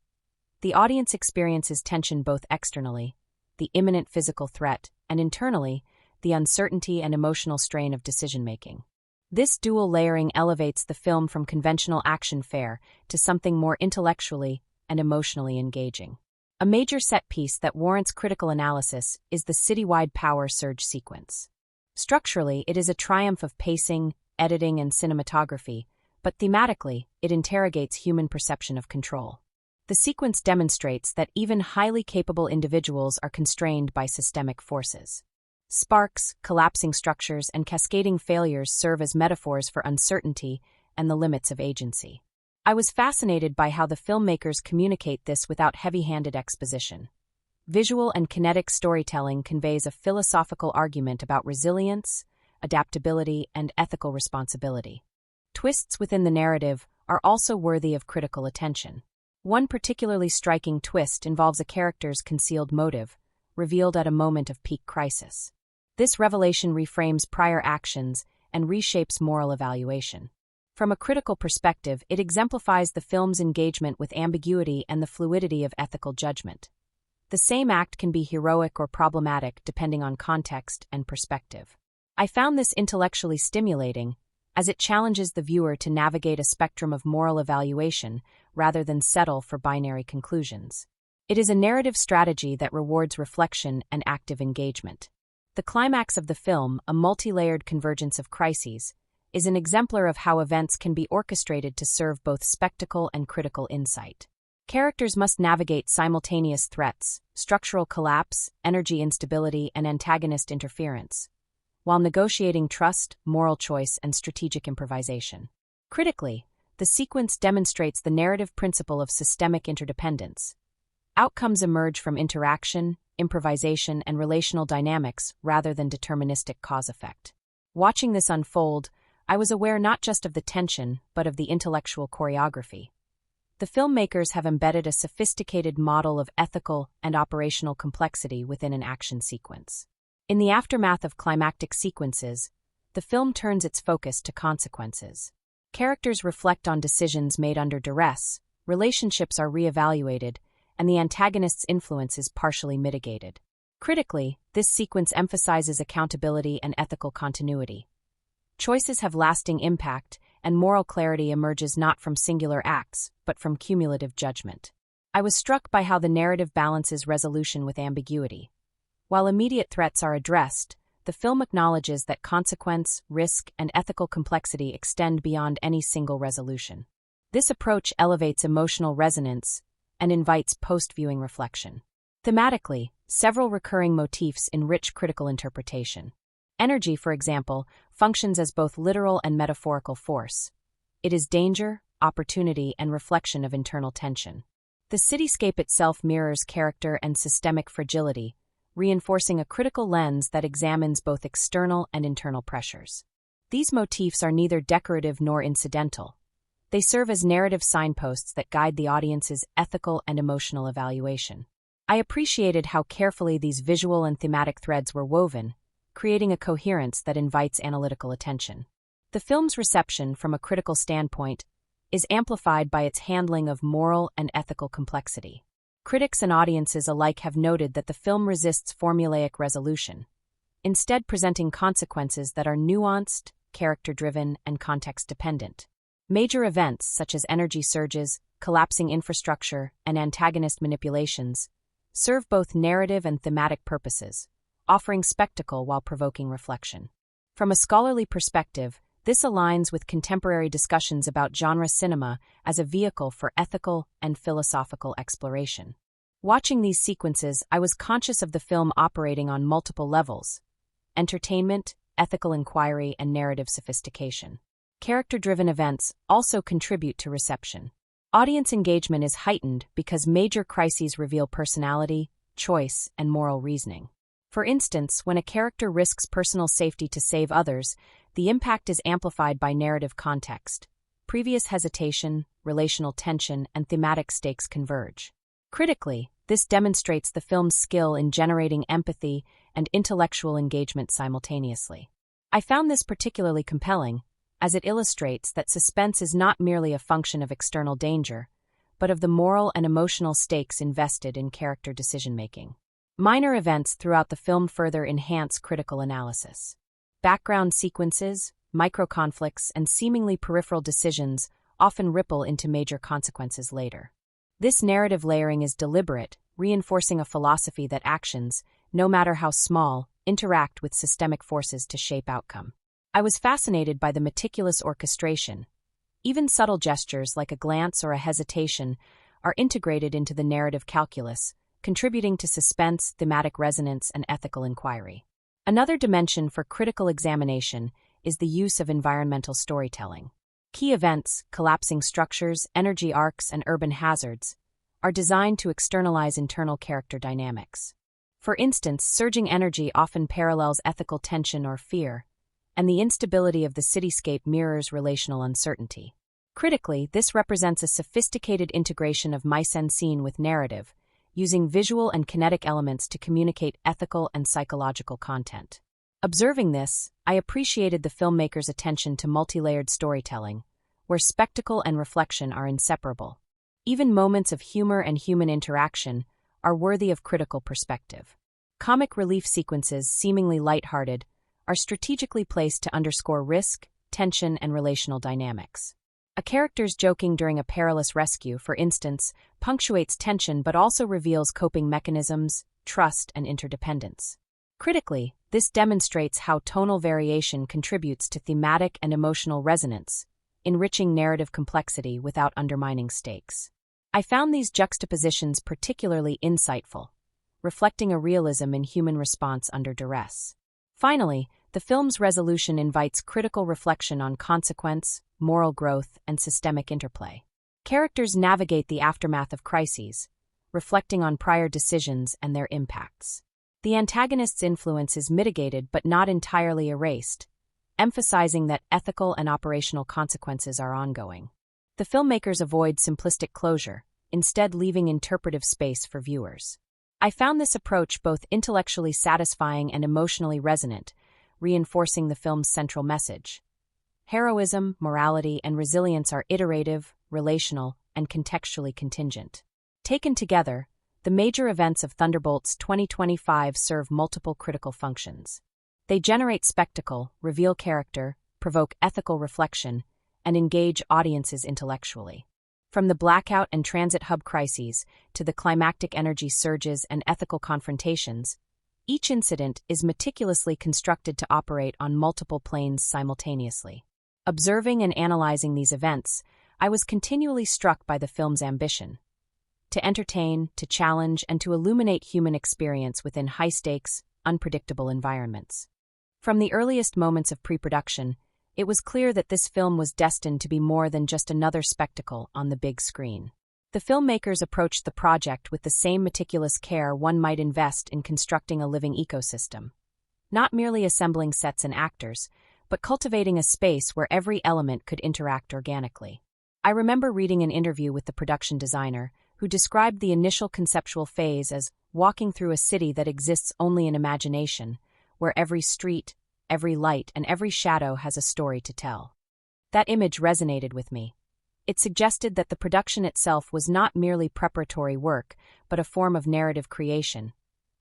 The audience experiences tension both externally, the imminent physical threat, and internally, the uncertainty and emotional strain of decision-making. This dual layering elevates the film from conventional action fare to something more intellectually and emotionally engaging. A major set piece that warrants critical analysis is the citywide power surge sequence. Structurally, it is a triumph of pacing, editing, and cinematography, but thematically, it interrogates human perception of control. The sequence demonstrates that even highly capable individuals are constrained by systemic forces. Sparks, collapsing structures, and cascading failures serve as metaphors for uncertainty and the limits of agency. I was fascinated by how the filmmakers communicate this without heavy-handed exposition. Visual and kinetic storytelling conveys a philosophical argument about resilience, adaptability, and ethical responsibility. Twists within the narrative are also worthy of critical attention. One particularly striking twist involves a character's concealed motive, revealed at a moment of peak crisis. This revelation reframes prior actions and reshapes moral evaluation. From a critical perspective, it exemplifies the film's engagement with ambiguity and the fluidity of ethical judgment. The same act can be heroic or problematic depending on context and perspective. I found this intellectually stimulating, as it challenges the viewer to navigate a spectrum of moral evaluation rather than settle for binary conclusions. It is a narrative strategy that rewards reflection and active engagement. The climax of the film, a multi-layered convergence of crises, is an exemplar of how events can be orchestrated to serve both spectacle and critical insight. Characters must navigate simultaneous threats, structural collapse, energy instability, and antagonist interference, while negotiating trust, moral choice, and strategic improvisation. Critically, the sequence demonstrates the narrative principle of systemic interdependence. Outcomes emerge from interaction, improvisation, and relational dynamics rather than deterministic cause-effect. Watching this unfold, I was aware not just of the tension, but of the intellectual choreography. The filmmakers have embedded a sophisticated model of ethical and operational complexity within an action sequence. In the aftermath of climactic sequences, the film turns its focus to consequences. Characters reflect on decisions made under duress, relationships are re-evaluated, and the antagonist's influence is partially mitigated. Critically, this sequence emphasizes accountability and ethical continuity. Choices have lasting impact, and moral clarity emerges not from singular acts, but from cumulative judgment. I was struck by how the narrative balances resolution with ambiguity. While immediate threats are addressed, the film acknowledges that consequence, risk, and ethical complexity extend beyond any single resolution. This approach elevates emotional resonance and invites post-viewing reflection. Thematically, several recurring motifs enrich critical interpretation. Energy, for example, functions as both literal and metaphorical force. It is danger, opportunity, and reflection of internal tension. The cityscape itself mirrors character and systemic fragility, reinforcing a critical lens that examines both external and internal pressures. These motifs are neither decorative nor incidental. They serve as narrative signposts that guide the audience's ethical and emotional evaluation. I appreciated how carefully these visual and thematic threads were woven, creating a coherence that invites analytical attention. The film's reception, from a critical standpoint, is amplified by its handling of moral and ethical complexity. Critics and audiences alike have noted that the film resists formulaic resolution, instead presenting consequences that are nuanced, character-driven, and context-dependent. Major events such as energy surges, collapsing infrastructure, and antagonist manipulations serve both narrative and thematic purposes, offering spectacle while provoking reflection. From a scholarly perspective, this aligns with contemporary discussions about genre cinema as a vehicle for ethical and philosophical exploration. Watching these sequences, I was conscious of the film operating on multiple levels: entertainment, ethical inquiry, and narrative sophistication. Character-driven events also contribute to reception. Audience engagement is heightened because major crises reveal personality, choice, and moral reasoning. For instance, when a character risks personal safety to save others, the impact is amplified by narrative context. Previous hesitation, relational tension, and thematic stakes converge. Critically, this demonstrates the film's skill in generating empathy and intellectual engagement simultaneously. I found this particularly compelling, as it illustrates that suspense is not merely a function of external danger, but of the moral and emotional stakes invested in character decision-making. Minor events throughout the film further enhance critical analysis. Background sequences, micro-conflicts, and seemingly peripheral decisions often ripple into major consequences later. This narrative layering is deliberate, reinforcing a philosophy that actions, no matter how small, interact with systemic forces to shape outcome. I was fascinated by the meticulous orchestration. Even subtle gestures like a glance or a hesitation are integrated into the narrative calculus, contributing to suspense, thematic resonance, and ethical inquiry. Another dimension for critical examination is the use of environmental storytelling. Key events, collapsing structures, energy arcs, and urban hazards are designed to externalize internal character dynamics. For instance, surging energy often parallels ethical tension or fear, and the instability of the cityscape mirrors relational uncertainty. Critically, this represents a sophisticated integration of mise-en-scene with narrative, using visual and kinetic elements to communicate ethical and psychological content. Observing this, I appreciated the filmmaker's attention to multi-layered storytelling, where spectacle and reflection are inseparable. Even moments of humor and human interaction are worthy of critical perspective. Comic relief sequences, seemingly lighthearted, are strategically placed to underscore risk, tension, and relational dynamics. A character's joking during a perilous rescue, for instance, punctuates tension but also reveals coping mechanisms, trust, and interdependence. Critically, this demonstrates how tonal variation contributes to thematic and emotional resonance, enriching narrative complexity without undermining stakes. I found these juxtapositions particularly insightful, reflecting a realism in human response under duress. Finally, the film's resolution invites critical reflection on consequence, moral growth, and systemic interplay. Characters navigate the aftermath of crises, reflecting on prior decisions and their impacts. The antagonist's influence is mitigated but not entirely erased, emphasizing that ethical and operational consequences are ongoing. The filmmakers avoid simplistic closure, instead leaving interpretive space for viewers. I found this approach both intellectually satisfying and emotionally resonant, reinforcing the film's central message. Heroism, morality, and resilience are iterative, relational, and contextually contingent. Taken together, the major events of Thunderbolts 2025 serve multiple critical functions. They generate spectacle, reveal character, provoke ethical reflection, and engage audiences intellectually. From the blackout and transit hub crises to the climactic energy surges and ethical confrontations, each incident is meticulously constructed to operate on multiple planes simultaneously. Observing and analyzing these events, I was continually struck by the film's ambition to entertain, to challenge, and to illuminate human experience within high-stakes, unpredictable environments. From the earliest moments of pre-production, it was clear that this film was destined to be more than just another spectacle on the big screen. The filmmakers approached the project with the same meticulous care one might invest in constructing a living ecosystem. Not merely assembling sets and actors, but cultivating a space where every element could interact organically. I remember reading an interview with the production designer, who described the initial conceptual phase as walking through a city that exists only in imagination, where every street, every light, and every shadow has a story to tell. That image resonated with me. It suggested that the production itself was not merely preparatory work, but a form of narrative creation,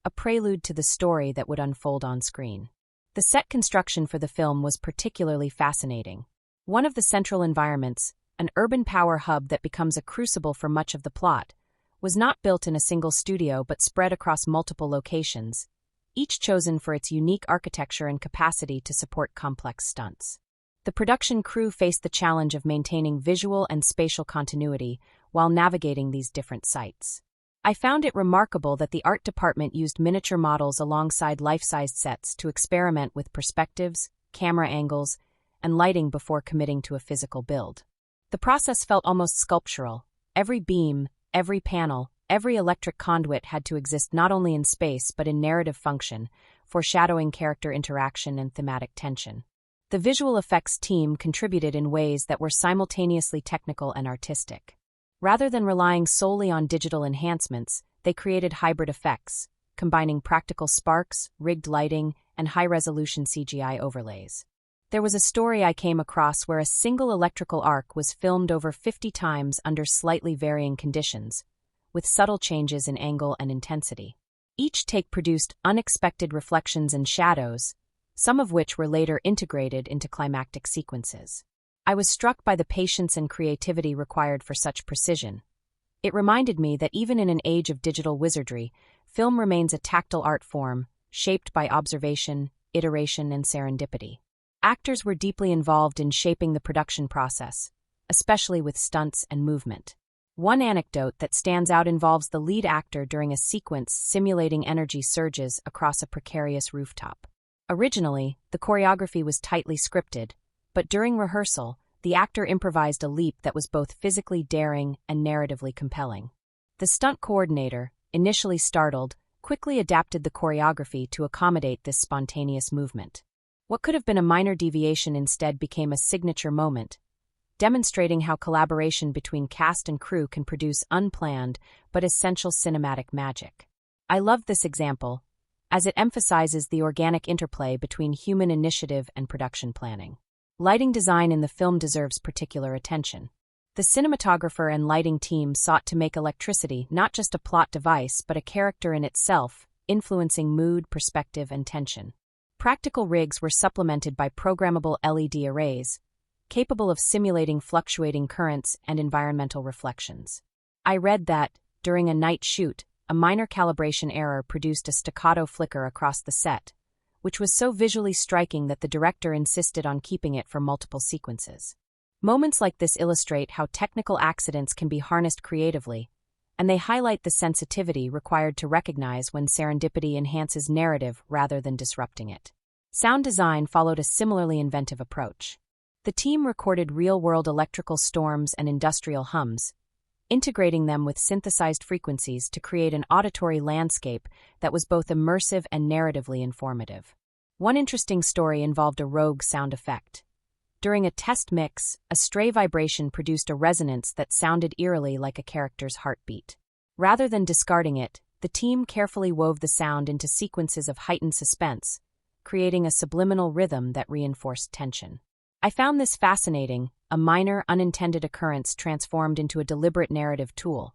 a prelude to the story that would unfold on screen. The set construction for the film was particularly fascinating. One of the central environments, an urban power hub that becomes a crucible for much of the plot, was not built in a single studio but spread across multiple locations, each chosen for its unique architecture and capacity to support complex stunts. The production crew faced the challenge of maintaining visual and spatial continuity while navigating these different sites. I found it remarkable that the art department used miniature models alongside life-sized sets to experiment with perspectives, camera angles, and lighting before committing to a physical build. The process felt almost sculptural, Every beam, every panel, every electric conduit had to exist not only in space but in narrative function, foreshadowing character interaction and thematic tension. The visual effects team contributed in ways that were simultaneously technical and artistic. Rather than relying solely on digital enhancements, they created hybrid effects, combining practical sparks, rigged lighting, and high-resolution CGI overlays. There was a story I came across where a single electrical arc was filmed over 50 times under slightly varying conditions, with subtle changes in angle and intensity. Each take produced unexpected reflections and shadows, some of which were later integrated into climactic sequences. I was struck by the patience and creativity required for such precision. It reminded me that even in an age of digital wizardry, film remains a tactile art form, shaped by observation, iteration, and serendipity. Actors were deeply involved in shaping the production process, especially with stunts and movement. One anecdote that stands out involves the lead actor during a sequence simulating energy surges across a precarious rooftop. Originally, the choreography was tightly scripted, but during rehearsal, the actor improvised a leap that was both physically daring and narratively compelling. The stunt coordinator, initially startled, quickly adapted the choreography to accommodate this spontaneous movement. What could have been a minor deviation instead became a signature moment, demonstrating how collaboration between cast and crew can produce unplanned but essential cinematic magic. I love this example, as it emphasizes the organic interplay between human initiative and production planning. Lighting design in the film deserves particular attention. The cinematographer and lighting team sought to make electricity not just a plot device but a character in itself, influencing mood, perspective, and tension. Practical rigs were supplemented by programmable LED arrays, capable of simulating fluctuating currents and environmental reflections. I read that, during a night shoot, a minor calibration error produced a staccato flicker across the set, which was so visually striking that the director insisted on keeping it for multiple sequences. Moments like this illustrate how technical accidents can be harnessed creatively, and they highlight the sensitivity required to recognize when serendipity enhances narrative rather than disrupting it. Sound design followed a similarly inventive approach. The team recorded real-world electrical storms and industrial hums, integrating them with synthesized frequencies to create an auditory landscape that was both immersive and narratively informative. One interesting story involved a rogue sound effect. During a test mix, a stray vibration produced a resonance that sounded eerily like a character's heartbeat. Rather than discarding it, the team carefully wove the sound into sequences of heightened suspense, creating a subliminal rhythm that reinforced tension. I found this fascinating, a minor, unintended occurrence transformed into a deliberate narrative tool,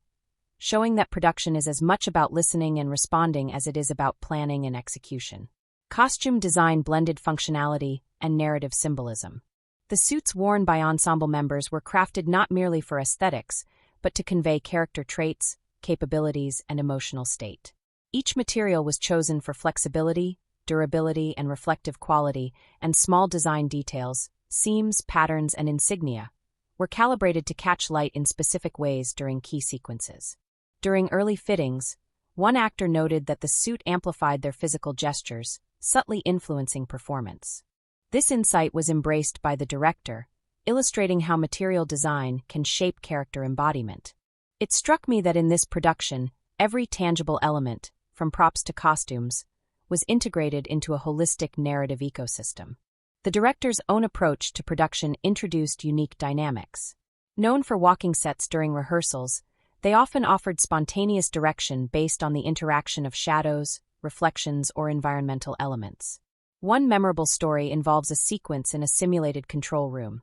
showing that production is as much about listening and responding as it is about planning and execution. Costume design blended functionality and narrative symbolism. The suits worn by ensemble members were crafted not merely for aesthetics, but to convey character traits, capabilities, and emotional state. Each material was chosen for flexibility, durability, and reflective quality, and small design details, seams, patterns, and insignia, were calibrated to catch light in specific ways during key sequences. During early fittings, one actor noted that the suit amplified their physical gestures, subtly influencing performance. This insight was embraced by the director, illustrating how material design can shape character embodiment. It struck me that in this production, every tangible element, from props to costumes, was integrated into a holistic narrative ecosystem. The director's own approach to production introduced unique dynamics. Known for walking sets during rehearsals, they often offered spontaneous direction based on the interaction of shadows, reflections, or environmental elements. One memorable story involves a sequence in a simulated control room.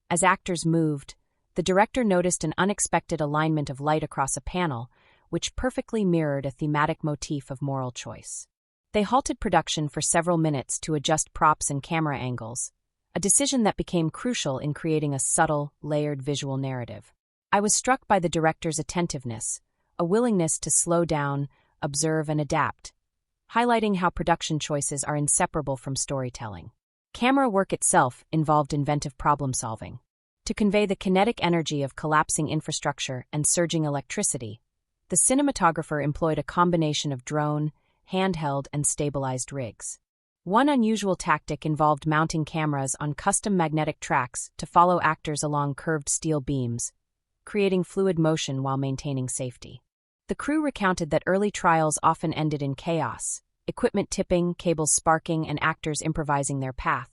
As actors moved, the director noticed an unexpected alignment of light across a panel, which perfectly mirrored a thematic motif of moral choice. They halted production for several minutes to adjust props and camera angles, a decision that became crucial in creating a subtle, layered visual narrative. I was struck by the director's attentiveness, a willingness to slow down, observe, and adapt, highlighting how production choices are inseparable from storytelling. Camera work itself involved inventive problem-solving. To convey the kinetic energy of collapsing infrastructure and surging electricity, the cinematographer employed a combination of drone, handheld, and stabilized rigs. One unusual tactic involved mounting cameras on custom magnetic tracks to follow actors along curved steel beams, creating fluid motion while maintaining safety. The crew recounted that early trials often ended in chaos, equipment tipping, cables sparking, and actors improvising their path.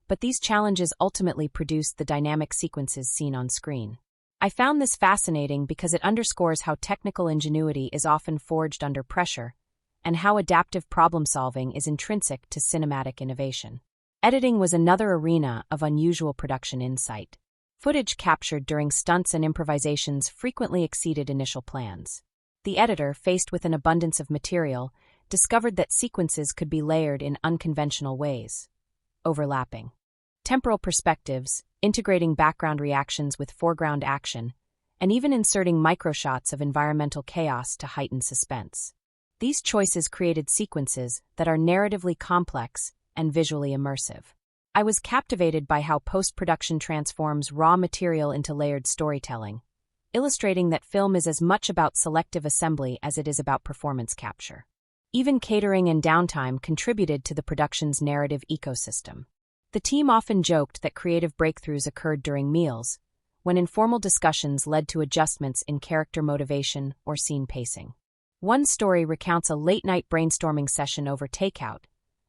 But these challenges ultimately produced the dynamic sequences seen on screen. I found this fascinating because it underscores how technical ingenuity is often forged under pressure, and how adaptive problem-solving is intrinsic to cinematic innovation. Editing was another arena of unusual production insight. Footage captured during stunts and improvisations frequently exceeded initial plans. The editor, faced with an abundance of material, discovered that sequences could be layered in unconventional ways, overlapping temporal perspectives, integrating background reactions with foreground action, and even inserting microshots of environmental chaos to heighten suspense. These choices created sequences that are narratively complex and visually immersive. I was captivated by how post-production transforms raw material into layered storytelling, illustrating that film is as much about selective assembly as it is about performance capture. Even catering and downtime contributed to the production's narrative ecosystem. The team often joked that creative breakthroughs occurred during meals, when informal discussions led to adjustments in character motivation or scene pacing. One story recounts a late-night brainstorming session over takeout,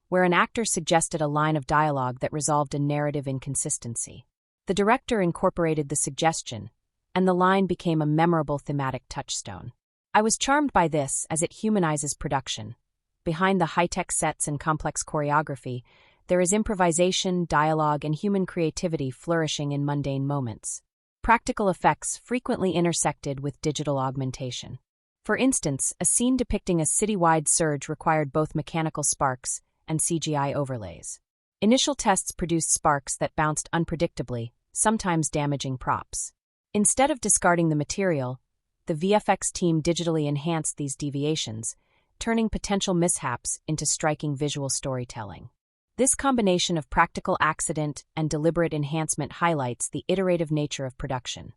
where an actor suggested a line of dialogue that resolved a narrative inconsistency. The director incorporated the suggestion, and the line became a memorable thematic touchstone. I was charmed by this as it humanizes production. Behind the high-tech sets and complex choreography, there is improvisation, dialogue, and human creativity flourishing in mundane moments. Practical effects frequently intersected with digital augmentation. For instance, a scene depicting a citywide surge required both mechanical sparks and CGI overlays. Initial tests produced sparks that bounced unpredictably, sometimes damaging props. Instead of discarding the material, the VFX team digitally enhanced these deviations, turning potential mishaps into striking visual storytelling. This combination of practical accident and deliberate enhancement highlights the iterative nature of production.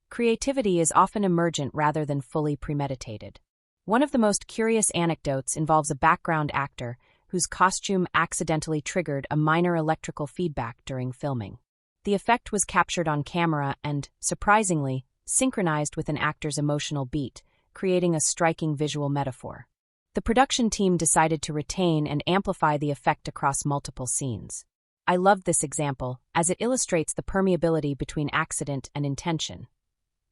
Creativity is often emergent rather than fully premeditated. One of the most curious anecdotes involves a background actor whose costume accidentally triggered a minor electrical feedback during filming. The effect was captured on camera and, surprisingly, synchronized with an actor's emotional beat, creating a striking visual metaphor. The production team decided to retain and amplify the effect across multiple scenes. I loved this example, as it illustrates the permeability between accident and intention.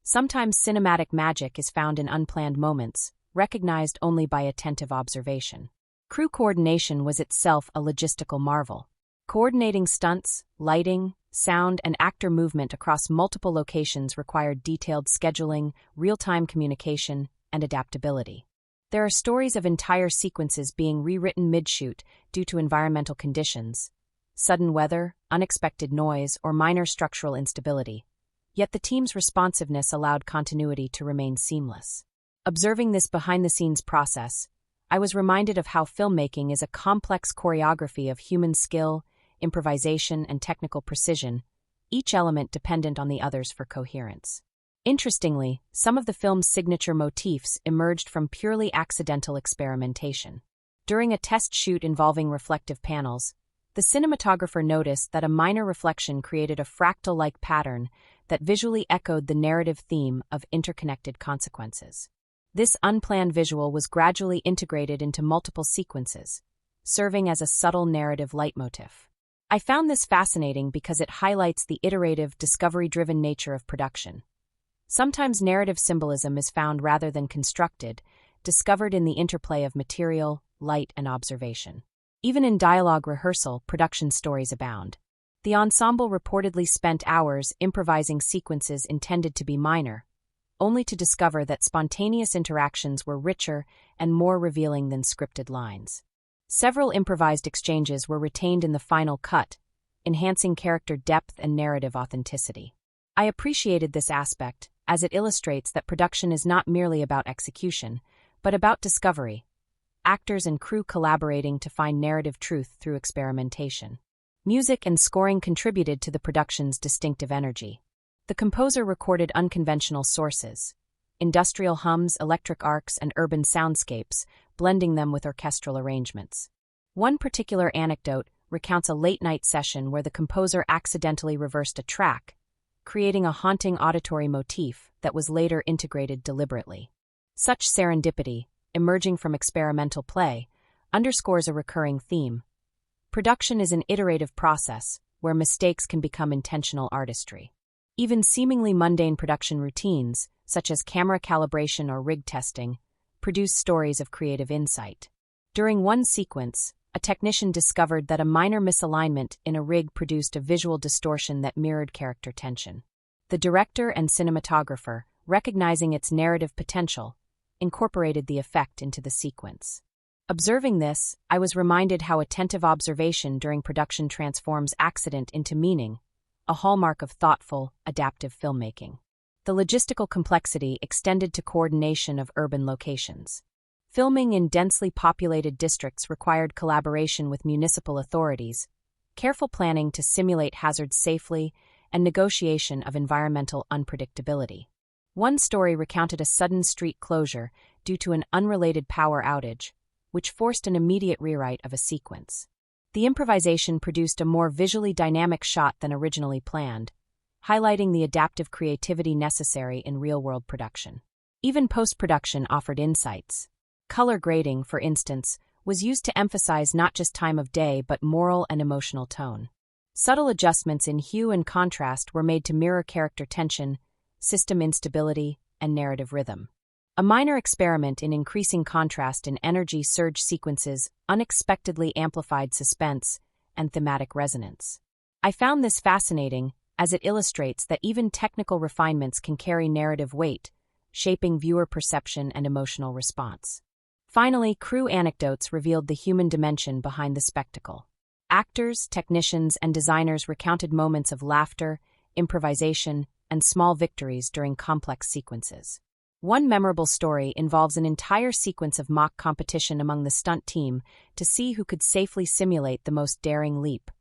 Sometimes cinematic magic is found in unplanned moments, recognized only by attentive observation. Crew coordination was itself a logistical marvel. Coordinating stunts, lighting, sound, and actor movement across multiple locations required detailed scheduling, real-time communication, and adaptability. There are stories of entire sequences being rewritten mid-shoot due to environmental conditions, sudden weather, unexpected noise, or minor structural instability. Yet the team's responsiveness allowed continuity to remain seamless. Observing this behind-the-scenes process, I was reminded of how filmmaking is a complex choreography of human skill, improvisation, and technical precision, each element dependent on the others for coherence. Interestingly, some of the film's signature motifs emerged from purely accidental experimentation. During a test shoot involving reflective panels, the cinematographer noticed that a minor reflection created a fractal-like pattern that visually echoed the narrative theme of interconnected consequences. This unplanned visual was gradually integrated into multiple sequences, serving as a subtle narrative leitmotif. I found this fascinating because it highlights the iterative, discovery-driven nature of production. Sometimes narrative symbolism is found rather than constructed, discovered in the interplay of material, light, and observation. Even in dialogue rehearsal, production stories abound. The ensemble reportedly spent hours improvising sequences intended to be minor, only to discover that spontaneous interactions were richer and more revealing than scripted lines. Several improvised exchanges were retained in the final cut, enhancing character depth and narrative authenticity. I appreciated this aspect, as it illustrates that production is not merely about execution, but about discovery, actors and crew collaborating to find narrative truth through experimentation. Music and scoring contributed to the production's distinctive energy. The composer recorded unconventional sources, industrial hums, electric arcs, and urban soundscapes, blending them with orchestral arrangements. One particular anecdote recounts a late-night session where the composer accidentally reversed a track, creating a haunting auditory motif that was later integrated deliberately. Such serendipity, emerging from experimental play, underscores a recurring theme. Production is an iterative process where mistakes can become intentional artistry. Even seemingly mundane production routines, such as camera calibration or rig testing, produce stories of creative insight. During one sequence, a technician discovered that a minor misalignment in a rig produced a visual distortion that mirrored character tension. The director and cinematographer, recognizing its narrative potential, incorporated the effect into the sequence. Observing this, I was reminded how attentive observation during production transforms accident into meaning, a hallmark of thoughtful, adaptive filmmaking. The logistical complexity extended to coordination of urban locations. Filming in densely populated districts required collaboration with municipal authorities, careful planning to simulate hazards safely, and negotiation of environmental unpredictability. One story recounted a sudden street closure due to an unrelated power outage, which forced an immediate rewrite of a sequence. The improvisation produced a more visually dynamic shot than originally planned, highlighting the adaptive creativity necessary in real-world production. Even post-production offered insights. Color grading, for instance, was used to emphasize not just time of day but moral and emotional tone. Subtle adjustments in hue and contrast were made to mirror character tension, system instability, and narrative rhythm. A minor experiment in increasing contrast in energy surge sequences unexpectedly amplified suspense and thematic resonance. I found this fascinating as it illustrates that even technical refinements can carry narrative weight, shaping viewer perception and emotional response. Finally, crew anecdotes revealed the human dimension behind the spectacle. Actors, technicians, and designers recounted moments of laughter, improvisation, and small victories during complex sequences. One memorable story involves an entire sequence of mock competition among the stunt team to see who could safely simulate the most daring leap,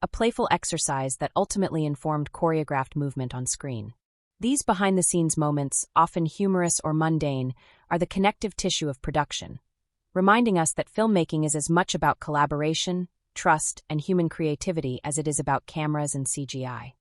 a playful exercise that ultimately informed choreographed movement on screen. These behind-the-scenes moments, often humorous or mundane, are the connective tissue of production, reminding us that filmmaking is as much about collaboration, trust, and human creativity as it is about cameras and CGI.